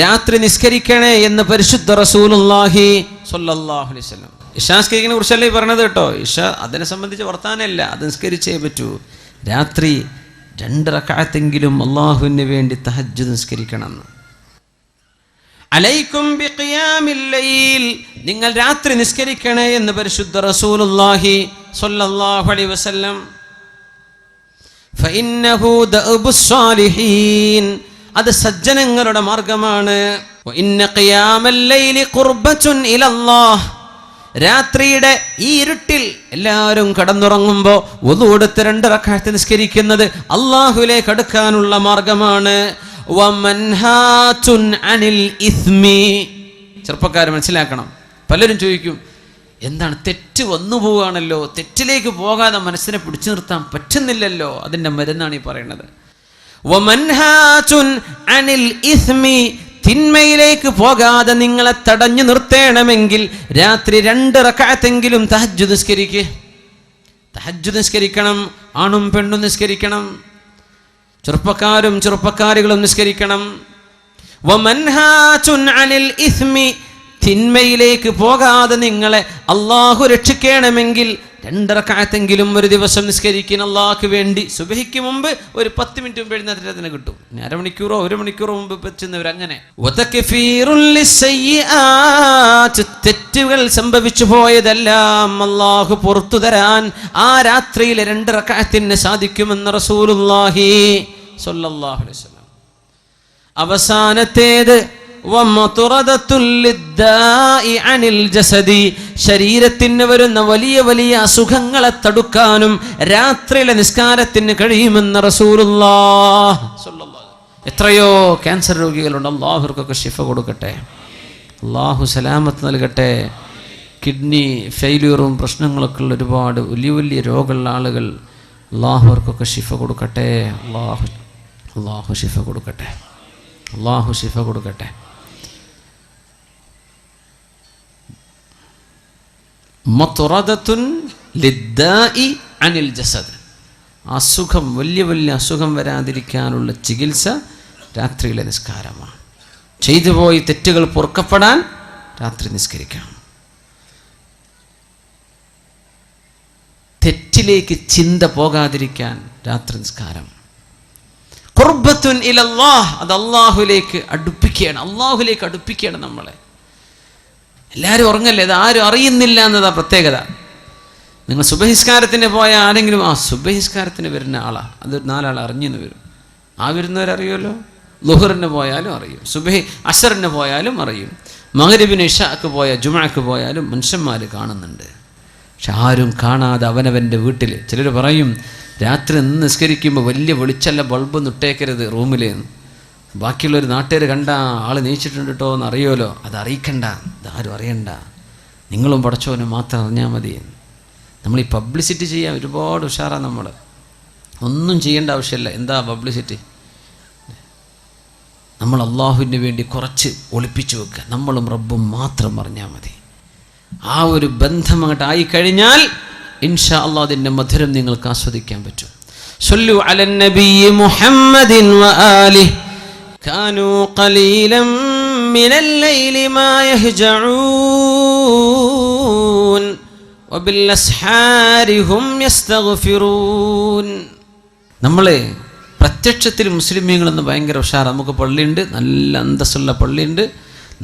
രാത്രി നിസ്കരിക്കണേ എന്ന് പരിശുദ്ധ റസൂലുള്ളാഹി സ്വല്ലല്ലാഹു അലൈഹി വസല്ലം. ഇശാ നിസ്കരിക്കുന്നതിനെ കുറിച്ചല്ലേ പറഞ്ഞത് കേട്ടോ. ഇശ അതിനെ സംബന്ധിച്ച് വർത്താനല്ല, അത് നിസ്കരിച്ചേ പറ്റൂ. രാത്രി 2 റക്അത്തെങ്കിലും അല്ലാഹുവിന് വേണ്ടി തഹജ്ജുദ് നിസ്കരിക്കണം. അലൈക്കും ബിഖിയാമിൽ ലൈൽ, നിങ്ങൾ രാത്രി നിസ്കരിക്കണേ എന്ന് പരിശുദ്ധ റസൂലുള്ളാഹി സ്വല്ലല്ലാഹു അലൈഹി വസല്ലം. ഫഇന്നഹു ദഅബുസ് സാലിഹീൻ, അത് സജ്ജനങ്ങളുടെ മാർഗമാണ്. വഇന്ന ഖിയാമൽ ലൈലി ഖുർബത്തുൻ ഇലല്ലാഹ്, രാത്രിയുടെ ഈ ഇരുട്ടിൽ എല്ലാവരും കടന്നുറങ്ങുമ്പോൾ വുളു എടുത്ത് 2 റക്അത്ത് നിസ്കരിക്കുന്നത് അല്ലാഹുവിലേക്ക് അടുക്കാനുള്ള മാർഗമാണ്. വമൻഹാതുൻ അനിൽ ഇസ്മി, ചെറുപ്പക്കാർ മനസ്സിലാക്കണം. പലരും ചോദിക്കും, എന്താണ് തെറ്റ് വന്നു പോവുകയാണല്ലോ, തെറ്റിലേക്ക് പോകാതെ മനസ്സിനെ പിടിച്ചു നിർത്താൻ പറ്റുന്നില്ലല്ലോ. അതിൻ്റെ മരുന്നാണ് ഈ പറയുന്നത്. വമൻഹാതുൻ അനിൽ ഇസ്മി, തിന്മയിലേക്ക് പോകാതെ നിങ്ങളെ തടഞ്ഞു നിർത്തേണമെങ്കിൽ രാത്രി 2 റക്അത്തെങ്കിലും തഹജ്ജുദ് നിസ്കരിക്കുക. തഹജ്ജുദ് നിസ്കരിക്കണം. ആണും പെണ്ണും നിസ്കരിക്കണം. ചെറുപ്പക്കാരും ചെറുപ്പക്കാരികളും നിസ്കരിക്കണം. വമൻഹാതുൻ അനിൽ ഇസ്മി, തിന്മയിലേക്ക് പോകാതെ നിങ്ങളെ അള്ളാഹു രക്ഷിക്കണമെങ്കിൽ 2 റക്അത്തെങ്കിലും ഒരു ദിവസം നിസ്കരിക്കുന്ന അള്ളാഹ്ക്ക് വേണ്ടി. സുബഹിക്ക് മുമ്പ് ഒരു 10 മിനിറ്റ് മുമ്പ് എഴുന്നേറ്റത്തിന് കിട്ടും. അരമണിക്കൂറോ 1 മണിക്കൂറോ മുമ്പ് വെച്ചുന്നവരങ്ങനെ. തെറ്റുകൾ സംഭവിച്ചു പോയതെല്ലാം അള്ളാഹു പുറത്തു തരാൻ ആ രാത്രിയിലെ 2 റക്അത്തിന് സാധിക്കുമെന്ന് റസൂലുള്ളാഹി സ്വല്ലല്ലാഹു അലൈഹി വസല്ലം. അവസാനത്തേത് ശരീരത്തിന് വരുന്ന വലിയ വലിയ അസുഖങ്ങളെ തടുക്കാനും രാത്രിയിലെ നിസ്കാരത്തിന് കഴിയുമെന്ന് റസൂലുള്ളാഹി സ്വല്ലല്ലാഹു. എത്രയോ ക്യാൻസർ രോഗികളുണ്ട്. അല്ലാഹുവർക്കൊക്കെ ശിഫ കൊടുക്കട്ടെ. അല്ലാഹു സലാമത്ത് നൽകട്ടെ. കിഡ്നി ഫെയിലിയറും പ്രശ്നങ്ങളൊക്കെ ഉള്ള ഒരുപാട് വലിയ വലിയ രോഗമുള്ള ആളുകൾ, അല്ലാഹുവർക്കൊക്കെ ശിഫ കൊടുക്കട്ടെ. അല്ലാഹു ശിഫ കൊടുക്കട്ടെ. അല്ലാഹു ശിഫ കൊടുക്കട്ടെ. മത്റദത്തുൻ ലിദ്ദാഇ അനിൽ ജസദ്, അസുഖം, വലിയ വലിയ അസുഖം വരാതിരിക്കാനുള്ള ചികിത്സ രാത്രിയിലെ നിസ്കാരമാണ്. ചെയ്തുപോയി തെറ്റുകൾ പൊറുക്കപ്പെടാൻ രാത്രി നിസ്കരിക്കണം. തെറ്റിലേക്ക് ചിന്ത പോകാതിരിക്കാൻ രാത്രി നിസ്കാരം. ഖുർബത്തുൻ ഇലല്ലാഹ്, അത് അള്ളാഹുലേക്ക് അടുപ്പിക്കുകയാണ്. അള്ളാഹുലേക്ക് അടുപ്പിക്കുകയാണ് നമ്മളെ. എല്ലാവരും ഉറങ്ങല്ലേ, അത് ആരും അറിയുന്നില്ല എന്നതാ പ്രത്യേകത. നിങ്ങൾ സുബഹിസ്കാരത്തിന് പോയ ആരെങ്കിലും സുബഹിസ്കാരത്തിന് വരുന്ന ആളാണ്, അത് 4 ആൾ അറിഞ്ഞെന്ന് വരും. വരുന്നവരറിയുമല്ലോ. ളുഹറിന് പോയാലും അറിയും, സുബഹി അസറിന് പോയാലും അറിയും, മഗ്രിബിന് ഇശാക്ക് പോയ ജുമുഅക്ക് പോയാലും മനുഷ്യന്മാർ കാണുന്നുണ്ട്. പക്ഷെ ആരും കാണാതെ അവനവൻ്റെ വീട്ടിൽ. ചിലർ പറയും രാത്രി നിസ്കരിക്കുമ്പോൾ വലിയ വെളിച്ചല്ല, ബൾബ് നിട്ടേക്കരുത് റൂമിൽ. ബാക്കിയുള്ളൊരു നാട്ടുകാർ കണ്ട ആൾ നീച്ചിട്ടുണ്ട് കേട്ടോ എന്ന് അറിയുമല്ലോ. അത് അറിയിക്കണ്ട, ഇതാരും അറിയണ്ട, നിങ്ങളും പടച്ചോനും മാത്രം അറിഞ്ഞാൽ മതി. നമ്മൾ ഈ പബ്ലിസിറ്റി ചെയ്യാൻ ഒരുപാട് ഉഷാറാണ്. നമ്മൾ ഒന്നും ചെയ്യേണ്ട ആവശ്യമില്ല. എന്താ പബ്ലിസിറ്റി? നമ്മൾ അള്ളാഹുവിന് വേണ്ടി കുറച്ച് ഒളിപ്പിച്ചു വെക്കുക. നമ്മളും റബ്ബും മാത്രം അറിഞ്ഞാൽ മതി. ആ ഒരു ബന്ധം അങ്ങോട്ട് ആയിക്കഴിഞ്ഞാൽ ഇൻഷാ അല്ലാഹ് അതിൻ്റെ മധുരം നിങ്ങൾക്ക് ആസ്വദിക്കാൻ പറ്റും. സ്വല്ലു അലൻ നബിയ്യി മുഹമ്മദിൻ വആലിഹി കാനൂ ഖലീലൻ മിനൽ ലൈലി മാ യഹ്ജഊൻ വബിൽ അസ്ഹാരി ഹും യസ്തഗ്ഫിറൂൻ. നമ്മൾ പ്രത്യക്ഷത്തിൽ മുസ്ലിമീങ്ങളെന്ന് ഭയങ്കര ഉഷാർ. നമുക്ക് പള്ളിയുണ്ട്, നല്ല അന്തസ്സുള്ള പള്ളിയുണ്ട്,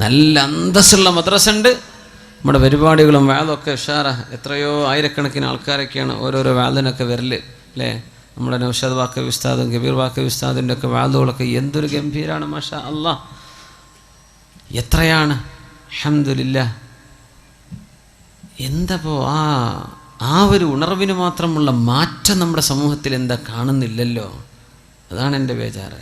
നല്ല അന്തസ്സുള്ള മദ്രസ ഉണ്ട്. നമ്മുടെ പരിപാടികളും വാദമൊക്കെ ഉഷാറാ. എത്രയോ ആയിരക്കണക്കിന് ആൾക്കാരൊക്കെയാണ് ഓരോരോ വാദിനൊക്കെ വരല് അല്ലേ. നമ്മുടെ നൗഷാദ് വാക്കവി ഉസ്താദും കബീർ വാക്കവി ഉസ്താദിൻ്റെ ഒക്കെ വാദുകളൊക്കെ എന്തൊരു ഗംഭീരാണ്. മാഷാ അല്ലാഹ്, എത്രയാണ്. അൽഹംദുലില്ലാഹ്. എന്തപ്പോ ആ ഒരു ഉണർവിന് മാത്രമുള്ള മാറ്റം നമ്മുടെ സമൂഹത്തിൽ എന്താ കാണുന്നില്ലല്ലോ. അതാണ് എൻ്റെ ബേജാറ്.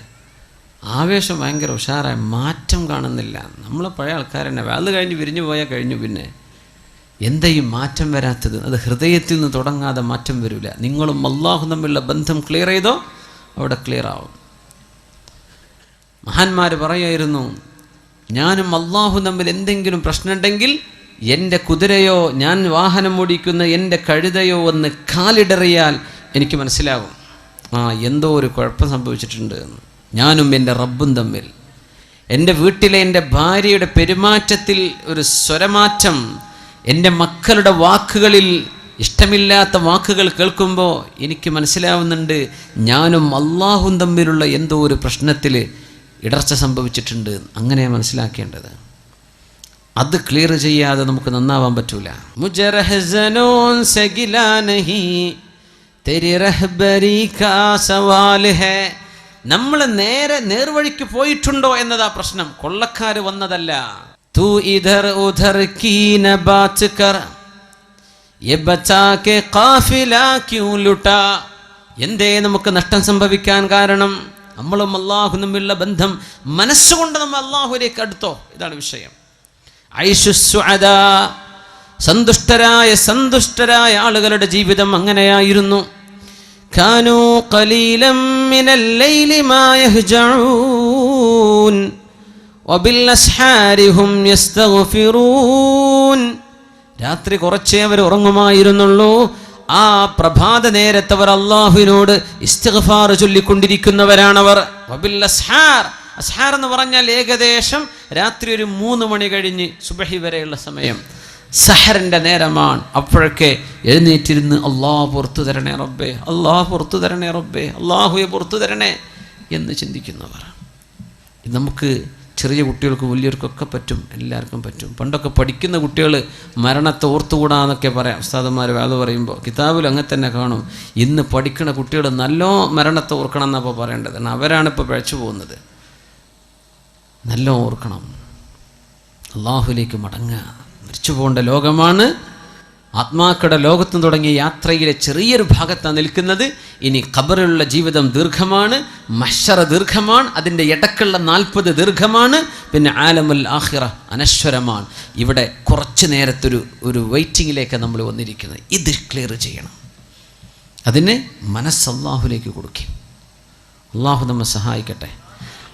ആവേശം ഭയങ്കര ഉഷാറായ മാറ്റം കാണുന്നില്ല. നമ്മളെ പഴയ ആൾക്കാരെന്നെ വാത് കഴിഞ്ഞ് വിരിഞ്ഞു പോയാൽ കഴിഞ്ഞു. പിന്നെ എന്താ ഈ മാറ്റം വരാത്തത്? അത് ഹൃദയത്തിൽ നിന്ന് തുടങ്ങാതെ മാറ്റം വരില്ല. നിങ്ങളും അല്ലാഹും തമ്മിലുള്ള ബന്ധം ക്ലിയർ ചെയ്തോ അവിടെ ക്ലിയർ ആവും. മഹാന്മാർ പറയുമായിരുന്നു, ഞാനും അല്ലാഹും തമ്മിൽ എന്തെങ്കിലും പ്രശ്നമുണ്ടെങ്കിൽ എൻ്റെ കുതിരയോ ഞാൻ വാഹനം ഓടിക്കുന്ന എൻ്റെ കഴുതയോ ഒന്ന് കാലിടറിയാൽ എനിക്ക് മനസ്സിലാകും എന്തോ ഒരു കുഴപ്പം സംഭവിച്ചിട്ടുണ്ട് എന്ന്. ഞാനും എൻ്റെ റബ്ബും തമ്മിൽ, എൻ്റെ വീട്ടിലെ എൻ്റെ ഭാര്യയുടെ പെരുമാറ്റത്തിൽ ഒരു സ്വരമാറ്റം, എൻ്റെ മക്കളുടെ വാക്കുകളിൽ ഇഷ്ടമില്ലാത്ത വാക്കുകൾ കേൾക്കുമ്പോൾ എനിക്ക് മനസ്സിലാവുന്നുണ്ട് ഞാനും അല്ലാഹും തമ്മിലുള്ള എന്തോ ഒരു പ്രശ്നത്തിൽ ഇടർച്ച സംഭവിച്ചിട്ടുണ്ട്. അങ്ങനെ മനസ്സിലാക്കേണ്ടത്. അത് ക്ലിയർ ചെയ്യാതെ നമുക്ക് നന്നാവാൻ പറ്റൂല. മുജറഹ്സനോൻ സഗിലാ നഹി തെരി റഹ്ബരി കാ സവാൽ ഹേ. നമ്മൾ നേർവഴിക്ക് പോയിട്ടുണ്ടോ എന്നതാ പ്രശ്നം. കൊള്ളക്കാർ വന്നതല്ല. തൂ ഇധർ ഉധർ കീ ന ബാത് കർ യെ ബച്ചാ കെ ഖാഫില ക്യൂ ലുട്ടാ. എന്തേ നമുക്ക് നഷ്ടം സംഭവിക്കാൻ കാരണം? നമ്മളും അല്ലാഹു തമ്മിലുള്ള ബന്ധം മനസ്സുകൊണ്ട് നമ്മൾ അല്ലാഹുവിലേക്ക് അടുത്തോ? ഇതാണ് വിഷയം. ഐശുസ്സുഅദാ, സന്തുഷ്ടരായ ആളുകളുടെ ജീവിതം അങ്ങനെയായിരുന്നു. കാനൂ ഖലീലം മിനൽ ലൈലി മാ യഹ്ജഊൻ വബിൽഅസ്ഹാരി ഹും യസ്തഗ്ഫിറൂൻ. രാത്രി കുറച്ചേ അവർ ഉറങ്ങുമായിരുന്നുള്ളൂ. ആ പ്രഭാത നേരത്തവർ അള്ളാഹുവിനോട് ഇസ്തിഗ്ഫാർ ചൊല്ലിക്കൊണ്ടിരിക്കുന്നവരാണവർ. വബിൽ അസ്ഹാർ, അസ്ഹാർ എന്ന് പറഞ്ഞാൽ ഏകദേശം രാത്രി ഒരു 3 മണി കഴിഞ്ഞ് സുബഹി വരെയുള്ള സമയം, സഹറിൻ്റെ നേരമാണ്. അപ്പോഴൊക്കെ എഴുന്നേറ്റിരുന്ന് അള്ളാഹു പുറത്തു തരണേ റബ്ബേ, അള്ളാഹു പുറത്തു തരണേ റബ്ബേ, അള്ളാഹുയെ പുറത്തു തരണേ എന്ന് ചിന്തിക്കുന്നവർ. നമുക്ക് ചെറിയ കുട്ടികൾക്ക് വലിയവർക്കൊക്കെ പറ്റും, എല്ലാവർക്കും പറ്റും. പണ്ടൊക്കെ പഠിക്കുന്ന കുട്ടികൾ മരണത്തെ ഓർത്തുകൂടാന്നൊക്കെ പറയാം ഉസ്താദന്മാർ അത് പറയുമ്പോൾ. കിതാബിൽ അങ്ങനെ തന്നെ കാണും. ഇന്ന് പഠിക്കുന്ന കുട്ടികൾ നല്ലോ മരണത്തെ ഓർക്കണം എന്നപ്പോൾ പറയേണ്ടത്. അവരാണിപ്പോൾ പിഴച്ചു പോകുന്നത്. നല്ല ഓർക്കണം, അള്ളാഹുലേക്ക് മടങ്ങുക. മരിച്ചു പോകേണ്ട ലോകമാണ്. ആത്മാക്കളുടെ ലോകത്തും തുടങ്ങിയ യാത്രയിലെ ചെറിയൊരു ഭാഗത്താണ് നിൽക്കുന്നത്. ഇനി ഖബറിലുള്ള ജീവിതം ദീർഘമാണ്, മഹ്ശറ ദീർഘമാണ്, അതിൻ്റെ ഇടക്കുള്ള 40 ദീർഘമാണ്, പിന്നെ ആലമുൽ ആഖിറ അനശ്വരമാണ്. ഇവിടെ കുറച്ച് നേരത്തൊരു വെയിറ്റിങ്ങിലേക്ക് നമ്മൾ വന്നിരിക്കുന്നത്. ഇത് ക്ലിയർ ചെയ്യണം. അതിന് മനസ്സ് അള്ളാഹുലേക്ക് കൊടുക്കും. അള്ളാഹു നമ്മെ സഹായിക്കട്ടെ.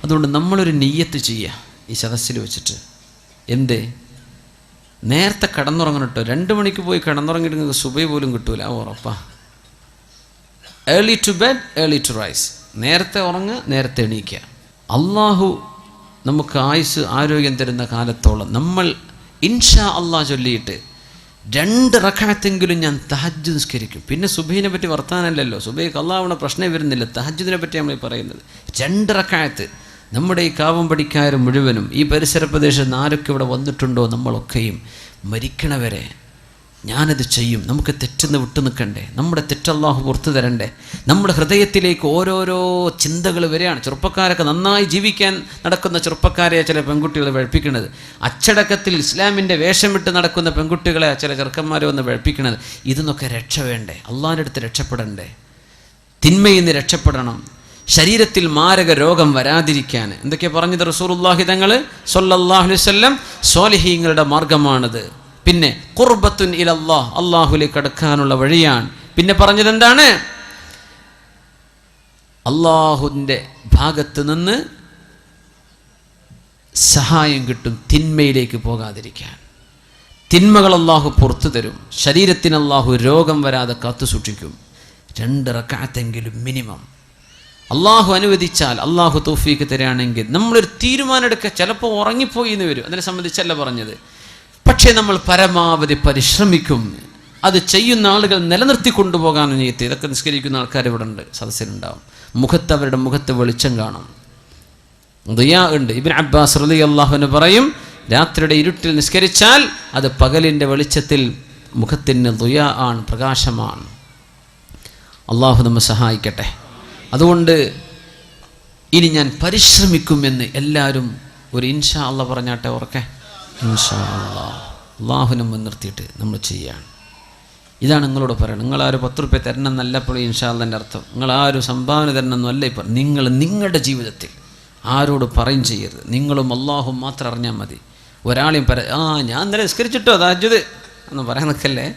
അതുകൊണ്ട് നമ്മളൊരു നിയ്യത്ത് ചെയ്യുക ഈ സദസ്സിൽ വെച്ചിട്ട്. എന്ത്? നേരത്തെ കിടന്നുറങ്ങണം കേട്ടോ. 2 മണിക്ക് പോയി കിടന്നുറങ്ങിയിട്ട് നിങ്ങൾക്ക് സുബഹി പോലും കിട്ടൂല, ഉറപ്പാ. Early to bed early to rise. നേരത്തെ ഉറങ്ങുക, നേരത്തെ എണീക്കുക. അള്ളാഹു നമുക്ക് ആയുസ് ആരോഗ്യം തരുന്ന കാലത്തോളം നമ്മൾ ഇൻഷാ അള്ളാഹ് ചൊല്ലിയിട്ട് 2 റക്അത്തെങ്കിലും ഞാൻ തഹജ്ജുദ് നിസ്കരിക്കും. പിന്നെ സുബഹിനെ പറ്റി വർത്താനല്ലല്ലോ. സുബഹിക്ക് അള്ളാഹുവിനെ പ്രശ്നം വരുന്നില്ല. തഹജ്ജുദിനെ പറ്റി നമ്മൾ പറയുന്നത് 2 റക്അത്ത്. നമ്മുടെ ഈ കാവമ്പടിക്കാർ മുഴുവനും ഈ പരിസര പ്രദേശത്ത് ആരൊക്കെ ഇവിടെ വന്നിട്ടുണ്ടോ നമ്മളൊക്കെയും മരിക്കണവരെ ഞാനത് ചെയ്യും. നമുക്ക് തെറ്റെന്ന് വിട്ടു നിൽക്കണ്ടേ? നമ്മുടെ തെറ്റല്ലാഹു പുറത്തു തരണ്ടേ? നമ്മുടെ ഹൃദയത്തിലേക്ക് ഓരോരോ ചിന്തകൾ വരികയാണ്. ചെറുപ്പക്കാരൊക്കെ നന്നായി ജീവിക്കാൻ നടക്കുന്ന ചെറുപ്പക്കാരെ ചില പെൺകുട്ടികളെ വഴപ്പിക്കുന്നത്, അച്ചടക്കത്തിൽ ഇസ്ലാമിൻ്റെ വേഷമിട്ട് നടക്കുന്ന പെൺകുട്ടികളെ ചില ചെറുക്കന്മാരെ വന്ന് വഴപ്പിക്കുന്നത്. ഇതിന്നൊക്കെ രക്ഷ വേണ്ടേ? അള്ളാഹിൻ്റെ അടുത്ത് രക്ഷപ്പെടണ്ടേ? തിന്മയിൽ നിന്ന് രക്ഷപ്പെടണം. ശരീരത്തിൽ മാരക രോഗം വരാതിരിക്കാൻ എന്തൊക്കെയാണ് പറഞ്ഞത് റസൂലുള്ളാഹി തങ്ങൾ സ്വല്ലല്ലാഹു അലൈഹി വസല്ലം? സ്വാലിഹീങ്ങളുടെ മാർഗമാണത്. പിന്നെ ഖുർബത്തുൻ ഇലല്ലാഹ്, അള്ളാഹുലേക്ക് അടുക്കാനുള്ള വഴിയാണ്. പിന്നെ പറഞ്ഞത് എന്താണ്? അള്ളാഹുവിൻ്റെ ഭാഗത്ത് നിന്ന് സഹായം കിട്ടും തിന്മയിലേക്ക് പോകാതിരിക്കാൻ. തിന്മകൾ അള്ളാഹു പുറത്തു തരും. ശരീരത്തിന് അള്ളാഹു രോഗം വരാതെ കാത്തു സൂക്ഷിക്കും. 2 റക്അത്തെങ്കിലും മിനിമം. അള്ളാഹു അനുവദിച്ചാൽ, അള്ളാഹു തൗഫീക്ക് തരികയാണെങ്കിൽ നമ്മളൊരു തീരുമാനം എടുക്കുക. ചിലപ്പോൾ ഉറങ്ങിപ്പോയി എന്ന് വരും, അതിനെ സംബന്ധിച്ചല്ല പറഞ്ഞത്. പക്ഷേ നമ്മൾ പരമാവധി പരിശ്രമിക്കും. അത് ചെയ്യുന്ന ആളുകൾ നിലനിർത്തി കൊണ്ടുപോകാൻ നീയത്ത്. ഇതൊക്കെ നിസ്കരിക്കുന്ന ആൾക്കാർ ഇവിടെ ഉണ്ട്, സദസ്സിലുണ്ടാവും. മുഖത്ത് അവരുടെ മുഖത്ത് വെളിച്ചം കാണും, ദുആ ഉണ്ട്. ഇബ്നു അബ്ബാസ് റളിയല്ലാഹു അൻഹു പറയും, രാത്രിയുടെ ഇരുട്ടിൽ നിസ്കരിച്ചാൽ അത് പകലിൻ്റെ വെളിച്ചത്തിൽ മുഖത്തിന് ദുആ ആണ്, പ്രകാശമാണ്. അള്ളാഹു നമ്മെ സഹായിക്കട്ടെ. അതുകൊണ്ട് ഇനി ഞാൻ പരിശ്രമിക്കുമെന്ന് എല്ലാവരും ഒരു ഇൻഷാ അള്ളാഹ് പറഞ്ഞാട്ടെ. ഉറക്കെ ഇൻഷാ അള്ളാഹ്. അള്ളാഹുവിനെ മുൻനിർത്തിയിട്ട് നമ്മൾ ചെയ്യുകയാണ്. ഇതാണ് നിങ്ങളോട് പറയണം. നിങ്ങളാരും 10 രൂപ തരണം എന്നല്ല ഇപ്പോൾ ഇൻഷാ അള്ളാഹിൻ്റെ അർത്ഥം. നിങ്ങളാരും സംഭാവന തരണം എന്നല്ല ഇപ്പോൾ. നിങ്ങൾ നിങ്ങളുടെ ജീവിതത്തിൽ ആരോട് പറയും ചെയ്യരുത്. നിങ്ങളും അള്ളാഹും മാത്രം അറിഞ്ഞാൽ മതി. ഒരാളെയും ഞാൻ ഇന്നലെ നിസ്കരിച്ചിട്ടോ തഹജ്ജുദ് എന്ന് പറയാൻ നിൽക്കല്ലേ.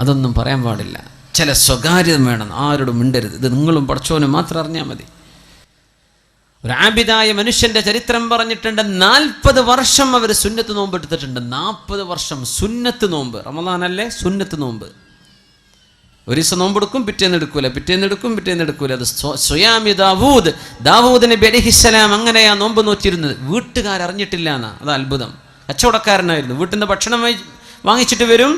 അതൊന്നും പറയാൻ പാടില്ല. ചില സ്വകാര്യത വേണം, ആരോടും മിണ്ടരുത്. ഇത് നിങ്ങളും പടച്ചോനും മാത്രം അറിഞ്ഞാൽ മതി. ഒരു ആബിദായ മനുഷ്യൻ്റെ ചരിത്രം പറഞ്ഞിട്ടുണ്ട്. 40 വർഷം അവർ സുന്നത്ത് നോമ്പ് എടുത്തിട്ടുണ്ട്. 40 വർഷം സുന്നത്ത് നോമ്പ്. റമദാനല്ലേ സുന്നത്ത് നോമ്പ്. ഒരു ദിവസം നോമ്പെടുക്കും, പിറ്റേന്ന് എടുക്കൂല, പിറ്റേന്ന് എടുക്കൂല. അത് സ്വയാമി ദാവൂദ് നബി അലൈഹിസ്സലാം അങ്ങനെയാ നോമ്പ് നോറ്റിരുന്നത്. വീട്ടുകാരറിഞ്ഞിട്ടില്ല എന്നാ. അത് അത്ഭുതം. കച്ചവടക്കാരനായിരുന്നു. വീട്ടിൽ നിന്ന് ഭക്ഷണം വാങ്ങിച്ചിട്ട് വരും.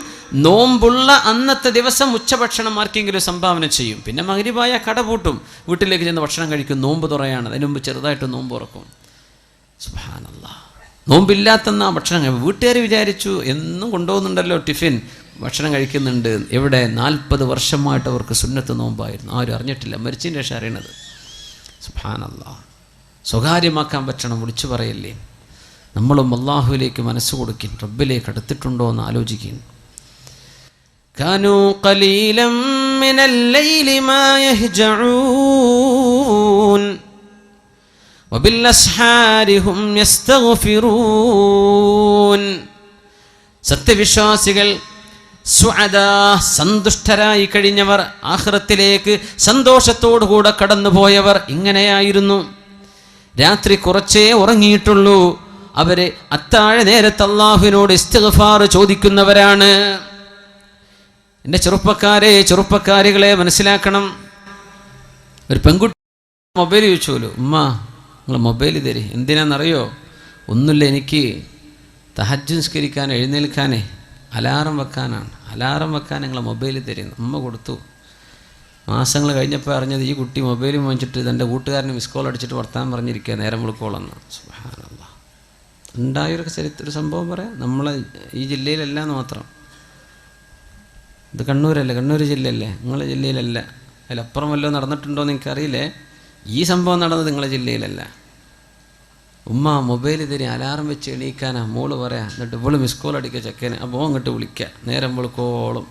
നോമ്പുള്ള അന്നത്തെ ദിവസം ഉച്ചഭക്ഷണം ആർക്കെങ്കിലും സംഭാവന ചെയ്യും. പിന്നെ മഗ്രിബായ കട പൂട്ടും, വീട്ടിലേക്ക് ചെന്ന് ഭക്ഷണം കഴിക്കും. നോമ്പ് തുറയാണ്. അതിന് മുമ്പ് ചെറുതായിട്ട് നോമ്പ് തുറക്കും. സുബ്ഹാനല്ലാഹ്. നോമ്പില്ലാത്തെന്നാ ഭക്ഷണം. വീട്ടുകാർ വിചാരിച്ചു എന്നും കൊണ്ടുപോകുന്നുണ്ടല്ലോ ടിഫിൻ, ഭക്ഷണം കഴിക്കുന്നുണ്ട്. എവിടെ? 40 വർഷമായിട്ട് അവർക്ക് സുന്നത്ത് നോമ്പായിരുന്നു. ആരും അറിഞ്ഞിട്ടില്ല. മരിച്ചതിന് ശേഷം അറിയണത്. സുബ്ഹാനല്ലാഹ്. സ്വകാര്യമാക്കാൻ പറ്റണം, വിളിച്ചു പറയല്ലേ. നമ്മളും അള്ളാഹുവിലേക്ക് മനസ്സ് കൊടുക്കും. റബ്ബിലേക്ക് അടുത്തിട്ടുണ്ടോ എന്ന് ആലോചിക്കും. കാനൂ ഖലീലം മിനൽ ലൈലി മാ യഹ്ജഊൻ വബിൽ അസ്ഹാരി ഹും യസ്തഗ്ഫിറൂൻ. സത്യവിശ്വാസികൾ സുഅദാ, സന്തുഷ്ടരായി കഴിഞ്ഞവർ, ആഖിറത്തിലേക്ക് സന്തോഷത്തോടുകൂടെ കടന്നുപോയവർ ഇങ്ങനെയായിരുന്നു. രാത്രി കുറച്ചേ ഉറങ്ങിയിട്ടുള്ളൂ. അവര് അത്താഴ നേരത്ത് അല്ലാഹുവിനോട് ഇസ്തിഗ്ഫാർ ചോദിക്കുന്നവരാണ്. എൻ്റെ ചെറുപ്പക്കാരികളെ മനസ്സിലാക്കണം. ഒരു പെൺകുട്ടി മൊബൈൽ ചോദിച്ചോലു, ഉമ്മ നിങ്ങൾ മൊബൈൽ തരി. എന്തിനാണെന്നറിയോ? ഒന്നുമില്ല, എനിക്ക് തഹജ്ജുദ് നിസ്കരിക്കാൻ എഴുന്നേൽക്കാനേ അലാറം വെക്കാനാണ്. അലാറം വെക്കാൻ നിങ്ങൾ മൊബൈൽ തരുന്നു. ഉമ്മ കൊടുത്തു. മാസങ്ങൾ കഴിഞ്ഞപ്പോൾ അറിഞ്ഞത് ഈ കുട്ടി മൊബൈൽ വാങ്ങിച്ചിട്ട് തൻ്റെ കൂട്ടുകാരന് മിസ് കോൾ അടിച്ചിട്ട് വർത്താൻ പറഞ്ഞിരിക്കുക നേരം വിളിക്കോളെന്ന്. സുബ്ഹാനല്ലാഹ്. ഉണ്ടായൊരു ഒരു സംഭവം പറയാം. നമ്മളെ ഈ ജില്ലയിലല്ലാന്ന് മാത്രം. ഇത് കണ്ണൂരല്ലേ, കണ്ണൂർ ജില്ലയല്ലേ, നിങ്ങളെ ജില്ലയിലല്ല. അതിലപ്പുറം വല്ലതും നടന്നിട്ടുണ്ടോ എന്ന് എനിക്കറിയില്ലേ. ഈ സംഭവം നടന്നത് നിങ്ങളെ ജില്ലയിലല്ല. ഉമ്മ മൊബൈൽ തരി, അലാറം വെച്ച് എണീക്കാനാ മോള് പറയാം. എന്നിട്ട് ഇവള് മിസ് കോൾ അടിക്കുക ചെക്കന്. അപ്പോൾ അങ്ങോട്ട് വിളിക്കുക നേരം വിളിക്കോളും.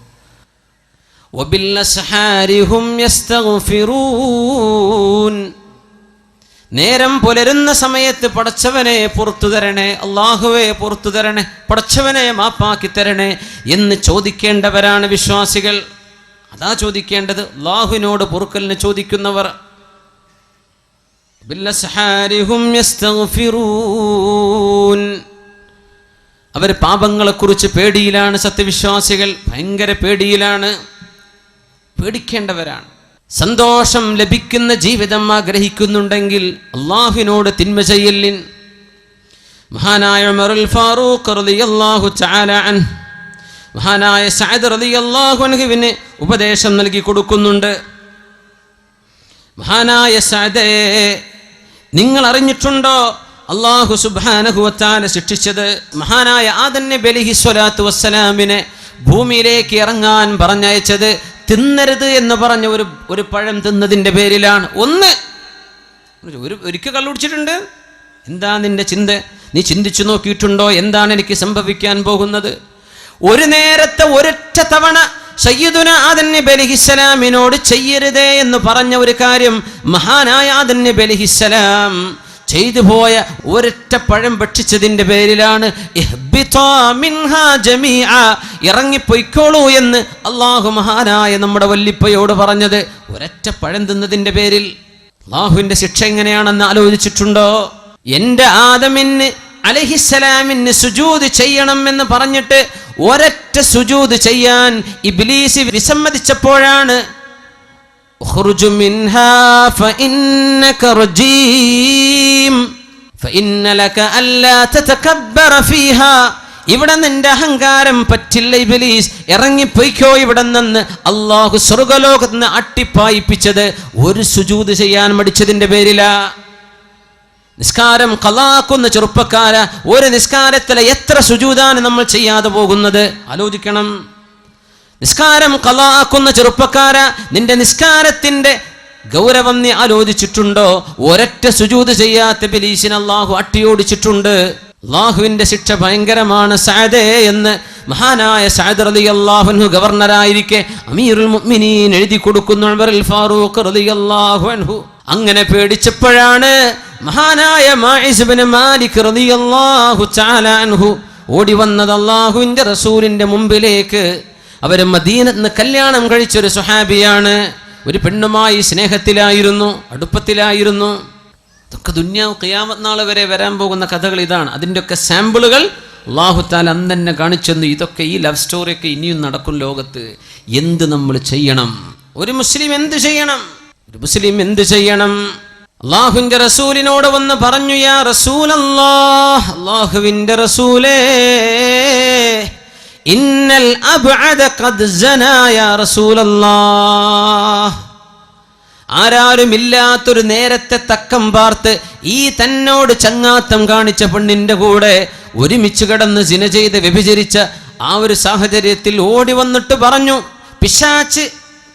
നേരം പുലരുന്ന സമയത്ത് പടച്ചവനെ പുറത്തു തരണേ, അള്ളാഹുവെ പുറത്തു തരണേ, പടച്ചവനെ മാപ്പാക്കി തരണേ എന്ന് ചോദിക്കേണ്ടവരാണ് വിശ്വാസികൾ. അതാ ചോദിക്കേണ്ടത്. അള്ളാഹുവിനോട് പൊറുക്കലിന് ചോദിക്കുന്നവർ. അവർ പാപങ്ങളെക്കുറിച്ച് പേടിയിലാണ്. സത്യവിശ്വാസികൾ ഭയങ്കര പേടിയിലാണ്, പേടിക്കേണ്ടവരാണ്. സന്തോഷം ലഭിക്കുന്ന ജീവിതം ആഗ്രഹിക്കുന്നുണ്ടെങ്കിൽ അള്ളാഹുവിനോട് തിന്മ ചെയ്യലിൻ. മഹാനായ ഉമറുൽ ഫാറൂഖ് റളിയല്ലാഹു തആല അൻഹു മഹാനായ സഅദ് റളിയല്ലാഹു അൻഹുവിന് ഉപദേശം നൽകി കൊടുക്കുന്നുണ്ട്. മഹാനായ സഅദേ, നിങ്ങൾ അറിഞ്ഞിട്ടുണ്ടോ അല്ലാഹു സുബ്ഹാനഹു വ തആല സൃഷ്ടിച്ചത് മഹാനായ ആദം നബി അലൈഹി സ്വലാത്തു വസ്സലാമിനെ ഭൂമിയിലേക്ക് ഇറങ്ങാൻ പറഞ്ഞയച്ചത് തിന്നരുത് എന്ന് പറഞ്ഞ ഒരു പഴം തിന്നതിൻ്റെ പേരിലാണ്. ഒരിക്കൽ കള്ളുടിച്ചിട്ടുണ്ട്. എന്താ നിന്റെ ചിന്ത? നീ ചിന്തിച്ചു നോക്കിയിട്ടുണ്ടോ എന്താണ് എനിക്ക് സംഭവിക്കാൻ പോകുന്നത്? ഒരു നേരത്തെ ഒരൊറ്റ തവണ സയ്യിദുന ആദം നബി അലൈഹിസ്സലാമിനോട് ചെയ്യരുതേ എന്ന് പറഞ്ഞ ഒരു കാര്യം മഹാനായ ആദം നബി അലൈഹിസ്സലാം ചെയ്തു പോയ ഒരൊറ്റ പഴം ഭക്ഷിച്ചതിൻ്റെ പേരിലാണ് ഇറങ്ങിപ്പോയിക്കോളൂ എന്ന് അള്ളാഹു മഹാനായ നമ്മുടെ വല്ലിപ്പയോട് പറഞ്ഞത്. ഒരൊറ്റ പഴം തിന്നതിൻ്റെ പേരിൽ. അള്ളാഹുവിൻ്റെ ശിക്ഷ എങ്ങനെയാണെന്ന് ആലോചിച്ചിട്ടുണ്ടോ? എൻ്റെ ആദമിന് അലൈഹിസ്സലാമിന് സുജൂദ് ചെയ്യണം എന്ന് പറഞ്ഞിട്ട് ഒരൊറ്റ സുജൂദ് ചെയ്യാൻ ഇബ്ലീസ് വിസമ്മതിച്ചപ്പോഴാണ് ഉഖ്റുജു മിൻഹാ ഫഇന്നക റജീം ഫഇന്ന ലക അല്ലാ തതകബ്ബറ ഫീഹാ, ഇവിടെ നിന്റെ അഹങ്കാരം പറ്റില്ല ഇബ്ലീസ്, ഇറങ്ങിപ്പോയിക്കോ ഇവിടെ നിന്ന്. അള്ളാഹു സ്വർഗ്ഗലോകത്ത് നിന്ന് അട്ടിപ്പായിപ്പിച്ചത് ഒരു സുജൂദ് ചെയ്യാൻ മടിച്ചതിൻ്റെ പേരിലാ. നിസ്കാരം ഖളാക്കുന്ന ചെറുപ്പക്കാര, ഒരു നിസ്കാരത്തിലെ എത്ര സുജൂദാണ് നമ്മൾ ചെയ്യാതെ പോകുന്നത്? ആലോചിക്കണം. നിസ്കാരം ഖളാക്കുന്ന ചെറുപ്പക്കാര, നിന്റെ നിസ്കാരത്തിന്റെ ഗൗരവം നീ ആലോചിച്ചിട്ടുണ്ടോ? ഒരൊറ്റ സുജൂദ് ചെയ്യാത്ത ഇബ്ലീസിനെ അല്ലാഹു അട്ടിയോടിച്ചിട്ടുണ്ട്. അല്ലാഹുവിന്റെ ശിക്ഷ ഭയങ്കരമാണ് സഅദേ എന്ന് മഹാനായ സഅദ് റളിയല്ലാഹു അൻഹു ഗവർണറായിരിക്കെ അമീറുൽ മുഅ്മിനീൻ എഴുതി കൊടുക്കുന്നു ഉമറുൽ ഫാറൂഖ് റളിയല്ലാഹു അൻഹു. അങ്ങനെ പേടിച്ചപ്പോഴാണ് മഹാനായ മാഇസ് ഇബ്നു മാലിക് റളിയല്ലാഹു തആല അൻഹു ഓടി വന്നത് അല്ലാഹുവിന്റെ റസൂലിന്റെ മുമ്പിലേക്ക്. അവർ മദീനത്ത് നിന്ന് കല്യാണം കഴിച്ചൊരു സ്വഹാബിയാണ്. ഒരു പെണ്ണുമായി സ്നേഹത്തിലായിരുന്നു, അടുപ്പത്തിലായിരുന്നു. ഇതൊക്കെ ദുനിയാവ് ഖിയാമത്ത് നാൾ വരെ വരാൻ പോകുന്ന കഥകൾ ഇതാണ്. അതിൻ്റെയൊക്കെ സാമ്പിളുകൾ അല്ലാഹു തആല അന്ന് തന്നെ കാണിച്ചെന്ന്. ഇതൊക്കെ ഈ ലവ് സ്റ്റോറിയൊക്കെ ഇനിയും നടക്കും ലോകത്ത്. എന്ത് നമ്മൾ ചെയ്യണം? ഒരു മുസ്ലിം എന്ത് ചെയ്യണം? ഒരു മുസ്ലിം എന്ത് ചെയ്യണം? അല്ലാഹുവിന്റെ റസൂലിനോട് വന്ന് പറഞ്ഞു, യാ റസൂലല്ലാഹ്, അല്ലാഹുവിന്റെ റസൂലേ, ഇന്നൽ അബ്അദ ഖദ് സനാ യാ റസൂലല്ലാഹ്. ആരാരുമില്ലാത്തൊരു നേരത്തെ തക്കം പാർത്ത് ഈ തന്നോട് ചങ്ങാത്തം കാണിച്ച പെണ്ണിന്റെ കൂടെ ഒരുമിച്ച് കിടന്ന് സിന ചെയ്ത് വ്യഭിചരിച്ച ആ ഒരു സാഹചര്യത്തിൽ ഓടി വന്നിട്ട് പറഞ്ഞു, പിശാച്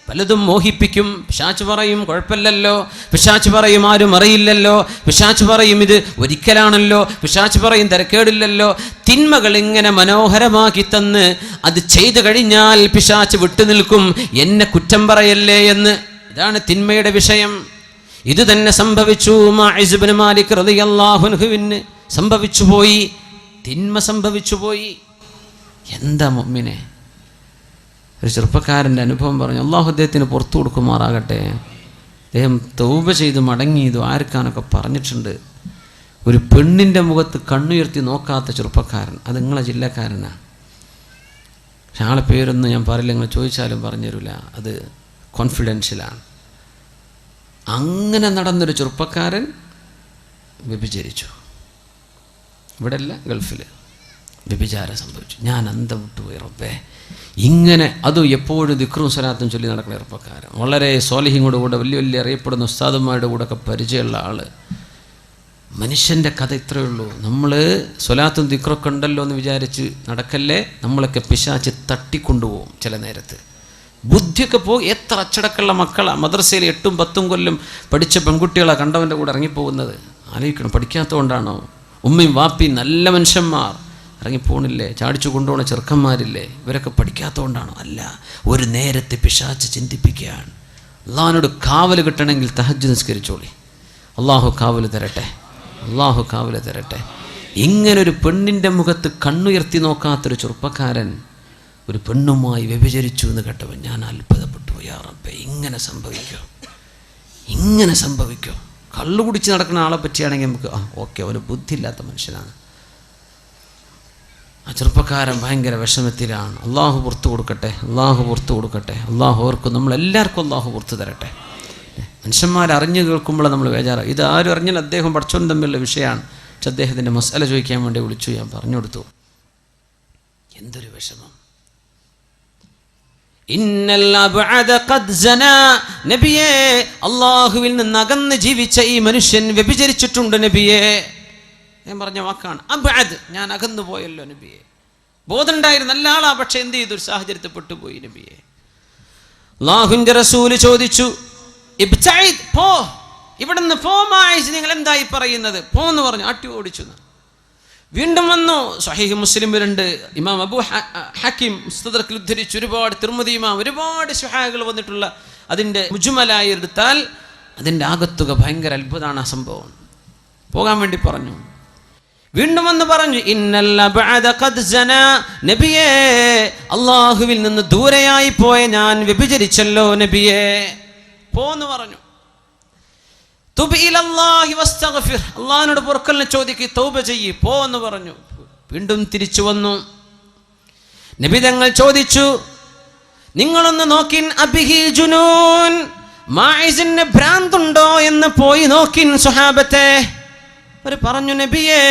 പലതും മോഹിപ്പിക്കും. പിശാച് പറയും കുഴപ്പമില്ലല്ലോ, പിശാച് പറയും ആരും അറിയില്ലല്ലോ, പിശാച് പറയും ഇത് ഒരിക്കലാണല്ലോ, പിശാച് പറയും തിരക്കേടില്ലല്ലോ. തിന്മകൾ ഇങ്ങനെ മനോഹരമാക്കി തന്ന് അത് ചെയ്തു കഴിഞ്ഞാൽ പിശാച് വിട്ടുനിൽക്കും, എന്നെ കുറ്റം പറയല്ലേ എന്ന്. ഇതാണ് തിന്മയുടെ വിഷയം. ഇത് തന്നെ സംഭവിച്ചു മാഇസ് ഇബ്നു മാലിക് റളിയല്ലാഹു അൻഹുവിന് സംഭവിച്ചു പോയി. തിന്മ സംഭവിച്ചു പോയി. എന്താ മുഅ്മിനെ, ഒരു ചെറുപ്പക്കാരൻ്റെ അനുഭവം പറഞ്ഞു. അള്ളാഹു അദ്ദേഹത്തിന് പുറത്തു കൊടുക്കുമാറാകട്ടെ. അദ്ദേഹം തൗബ ചെയ്ത് മടങ്ങി ദ്വാരക്കാനൊക്കെ പറഞ്ഞിട്ടുണ്ട്. ഒരു പെണ്ണിൻ്റെ മുഖത്ത് കണ്ണുയർത്തി നോക്കാത്ത ചെറുപ്പക്കാരൻ, അത് നിങ്ങളെ ജില്ലക്കാരനാണ്. പക്ഷെ ആളെ പേരൊന്നും ഞാൻ പറയില്ല, നിങ്ങൾ ചോദിച്ചാലും പറഞ്ഞു തരില്ല, അത് കോൺഫിഡൻഷ്യലാണ്. അങ്ങനെ നടന്നൊരു ചെറുപ്പക്കാരൻ വ്യഭിചരിച്ചു. ഇവിടെ അല്ല, ഗൾഫിൽ വ്യഭിചാരം സംഭവിച്ചു. ഞാൻ അന്തം വിട്ടുപോയി റബ്ബേ. ഇങ്ങനെ അതും എപ്പോഴും ദിക്റും സ്വലാത്തും ചൊല്ലി നടക്കുന്ന ചെറുപ്പക്കാരൻ, വളരെ സ്വാലിഹിങ്ങളുടെ കൂടെ വലിയ വലിയ അറിയപ്പെടുന്ന ഉസ്താദന്മാരുടെ കൂടെ ഒക്കെ പരിചയമുള്ള ആൾ. മനുഷ്യൻ്റെ കഥ ഇത്രയേ ഉള്ളൂ. നമ്മൾ സ്വലാത്തും ദിക്റൊക്കെ ഉണ്ടല്ലോ എന്ന് വിചാരിച്ച് നടക്കല്ലേ, നമ്മളൊക്കെ പിശാച് തട്ടിക്കൊണ്ടുപോകും. ചില നേരത്ത് ബുദ്ധിയൊക്കെ പോകും. എത്ര അച്ചടക്കമുള്ള മക്കളാണ് മദ്രസയിൽ 8ഉം 10ഉം കൊല്ലം പഠിച്ച പെൺകുട്ടികളാണ് കണ്ടവൻ്റെ കൂടെ ഇറങ്ങിപ്പോകുന്നത്. ആലോചിക്കണം, പഠിക്കാത്തതുകൊണ്ടാണോ? ഉമ്മയും വാപ്പിയും നല്ല മനുഷ്യന്മാർ ഇറങ്ങിപ്പോണില്ലേ? ചാടിച്ചു കൊണ്ടുപോകുന്ന ചെറുക്കന്മാരില്ലേ? ഇവരൊക്കെ പഠിക്കാത്തതുകൊണ്ടാണോ? അല്ല, ഒരു നേരത്തെ പിശാച് ചിന്തിപ്പിക്കുകയാണ്. അള്ളാഹിനോട് കാവൽ കിട്ടണമെങ്കിൽ തഹജ്ജുദ് നിസ്കരിച്ചോളി. അള്ളാഹു കാവൽ തരട്ടെ, അള്ളാഹു കാവൽ തരട്ടെ. ഇങ്ങനൊരു പെണ്ണിൻ്റെ മുഖത്ത് കണ്ണുയർത്തി നോക്കാത്തൊരു ചെറുപ്പക്കാരൻ ഒരു പെണ്ണുമായി വ്യഭിചരിച്ചു എന്ന് കേട്ടവൻ ഞാൻ അത്ഭുതപ്പെട്ടു. യാ റബ്ബേ, ഇങ്ങനെ സംഭവിക്കോ? ഇങ്ങനെ സംഭവിക്കോ? കള്ളു കുടിച്ച് നടക്കുന്ന ആളെ പറ്റിയാണെങ്കിൽ നമുക്ക് ഓക്കെ, അവന് ബുദ്ധിയില്ലാത്ത മനുഷ്യനാണ്. ആ ചെറുപ്പക്കാരൻ ഭയങ്കര വിഷമത്തിലാണ്. അള്ളാഹു പുറത്തു കൊടുക്കട്ടെ, അള്ളാഹു പുറത്തു കൊടുക്കട്ടെ. അള്ളാഹു ഓർക്കും, നമ്മളെല്ലാവർക്കും അള്ളാഹു പുറത്തു തരട്ടെ. മനുഷ്യന്മാരറിഞ്ഞ് കേൾക്കുമ്പോൾ നമ്മൾ ബേജാറ്. ഇത് ആരും അറിഞ്ഞാൽ അദ്ദേഹം പഠിച്ചോൻ തമ്മിലുള്ള വിഷയമാണ്. പക്ഷെ അദ്ദേഹത്തിൻ്റെ മസാല ചോദിക്കാൻ വേണ്ടി വിളിച്ചു, ഞാൻ പറഞ്ഞു കൊടുത്തു. എന്തൊരു വിഷമം. നബിയേ, അള്ളാഹുവിൽ നിന്ന് അകന്ന് ജീവിച്ച ഈ മനുഷ്യൻ വ്യഭിചരിച്ചിട്ടുണ്ട് നബിയേ. ഞാൻ പറഞ്ഞ വാക്കാണ് അബ്അദ്, ഞാൻ അകന്നു പോയല്ലോ നബിയെ. ബോധമുണ്ടായിരുന്നു, നല്ല ആളാ, പക്ഷെ എന്ത് ചെയ്തു? ഒരു സാഹചര്യത്തിൽ പെട്ടുപോയി നബിയെ. അല്ലാഹുവിന്റെ റസൂല് ചോദിച്ചു, ഇബ്തഇദ്, പോ, ഇവിടുന്ന് പോ മായിസ്, നിങ്ങൾ എന്തായി പറയുന്നത്? പോന്ന് പറഞ്ഞു, അട്ടി ഓടിച്ചു. വീണ്ടും വന്നു. സ്വഹീഹ് മുസ്ലിമിലുണ്ട്, ഇമാം അബൂ ഹക്കീം മുസ്തദ്റക്കിൽ ഉദ്ധരിച്ചു, ഒരുപാട് തിർമിദി ഇമാം, ഒരുപാട് സ്വഹാബികൾ വന്നിട്ടുള്ള അതിൻ്റെ മുജ്മലായി എടുത്താൽ അതിൻ്റെ ആകത്തുക ഭയങ്കര അത്ഭുതമാണ്. ആ സംഭവം പോകാൻ വേണ്ടി പറഞ്ഞു. വീണ്ടും വന്ന് പറഞ്ഞു, ഇന്നൽ അബ്അദ ഖദ് സനാ, നബിയേ, അല്ലാഹുവിൽ നിന്ന് ദൂരെയായി പോയ ഞാൻ വ്യഭിചരിച്ചല്ലോ നബിയേ, പോന്ന് പറഞ്ഞു. തുബ് ഇലല്ലാഹി വസ്തഗ്ഫിർ, അല്ലാഹുവിനോട് പൊറുക്കലിനെ ചോദിക്ക്, തൗബ ചെയ്യ്, പോ എന്ന് പറഞ്ഞു. വീണ്ടും തിരിച്ചു വന്നു. നബി തങ്ങൾ ചോദിച്ചു, നിങ്ങളൊന്ന് നോക്കിൻ, അബിഹി ജുനൂൻ, മായിസിന് ഭ്രാന്തുണ്ടോ എന്ന് പോയി നോക്കിൻ സ്വഹാബത്തെ. അവർ പറഞ്ഞു, നബിയേ,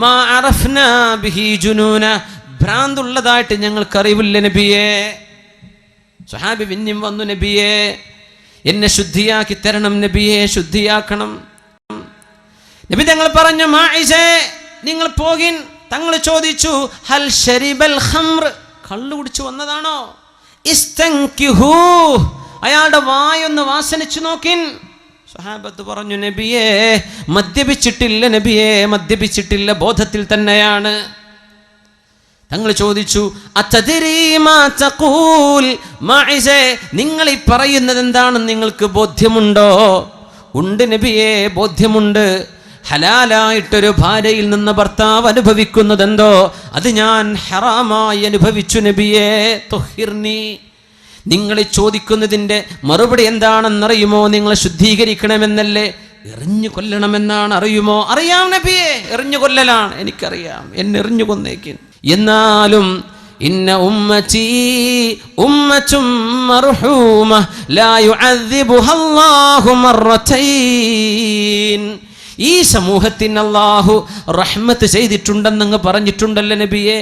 മാ അറഫ്നാ ബിഹി ജുനൂന, ഭ്രാന്തുള്ളതായിട്ട് ഞങ്ങൾക്കറിവില്ല നബിയേ. സ്വഹാബി പിന്നെയും വന്നു, നബിയേ, എന്നെ ശുദ്ധിയാക്കി തരണം നബിയെ, ശുദ്ധിയാക്കണം. നബി തങ്ങൾ പറഞ്ഞു, മായിസേ, നിങ്ങൾ പോകിൻ. തങ്ങൾ ചോദിച്ചു, ഹൽ ശരിബൽ ഖംർ, കള്ളു കുടിച്ചു വന്നതാണോ? ഇസ്തൻകിഹു, അയാളുടെ വായൊന്ന് വാസനിച്ചു നോക്കിൻ. സ്വഹാബത്ത് പറഞ്ഞു, നബിയെ, മദ്യപിച്ചിട്ടില്ല നബിയെ, മദ്യപിച്ചിട്ടില്ല, ബോധത്തിൽ തന്നെയാണ്. തങ്ങൾ ചോദിച്ചു, അതദരി മാ തഖൂൽ, മായിസേ, നിങ്ങൾ ഈ പറയുന്നത് എന്താണെന്ന് നിങ്ങൾക്ക് ബോധ്യമുണ്ടോ? ഉണ്ട് നബിയെ, ബോധ്യമുണ്ട്. ഹലാലായിട്ടൊരു ഭാര്യയിൽ നിന്ന് ഭർത്താവ് അനുഭവിക്കുന്നതെന്തോ അത് ഞാൻ ഹറാമായി അനുഭവിച്ചു നബിയെ. തുഹിർനി, നിങ്ങൾ ചോദിക്കുന്നതിൻ്റെ മറുപടി എന്താണെന്നറിയുമോ? നിങ്ങളെ ശുദ്ധീകരിക്കണമെന്നല്ലേ? എറിഞ്ഞു കൊല്ലണമെന്നാണ്, അറിയുമോ? അറിയാം നബിയെ, എറിഞ്ഞു കൊല്ലലാണ്, എനിക്കറിയാം, എന്നെ എറിഞ്ഞു കൊന്നേക്കും. എന്നാലും ഇന്ന ഉമ്മതി ഉമ്മത്തും മർഹൂമ ലാ യുഅദ്ദിബുഹ അല്ലാഹു മർറതൈൻ, ഈ സമൂഹത്തിന് അല്ലാഹു റഹ്മത്ത് ചെയ്തിട്ടുണ്ടെന്നങ്ങ് പറഞ്ഞിട്ടുണ്ടല്ലോ നബിയെ.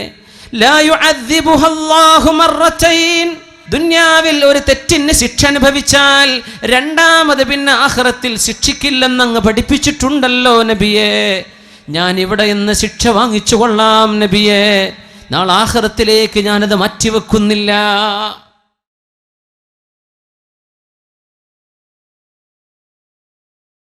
ലാ യുഅദ്ദിബുഹ അല്ലാഹു മർറതൈൻ, ദുന്യാവിൽ ഒരു തെറ്റിന് ശിക്ഷ അനുഭവിച്ചാൽ രണ്ടാമത് പിന്നെ ആഖിറത്തിൽ ശിക്ഷിക്കില്ലെന്നങ്ങ് പഠിപ്പിച്ചിട്ടുണ്ടല്ലോ നബിയെ. ഞാൻ ഇവിടെ നിന്ന് ശിക്ഷ വാങ്ങിച്ചു കൊള്ളാം നബിയെ, നാളെ ആഖിറത്തിലേക്ക് ഞാനത് മാറ്റിവെക്കുന്നില്ല.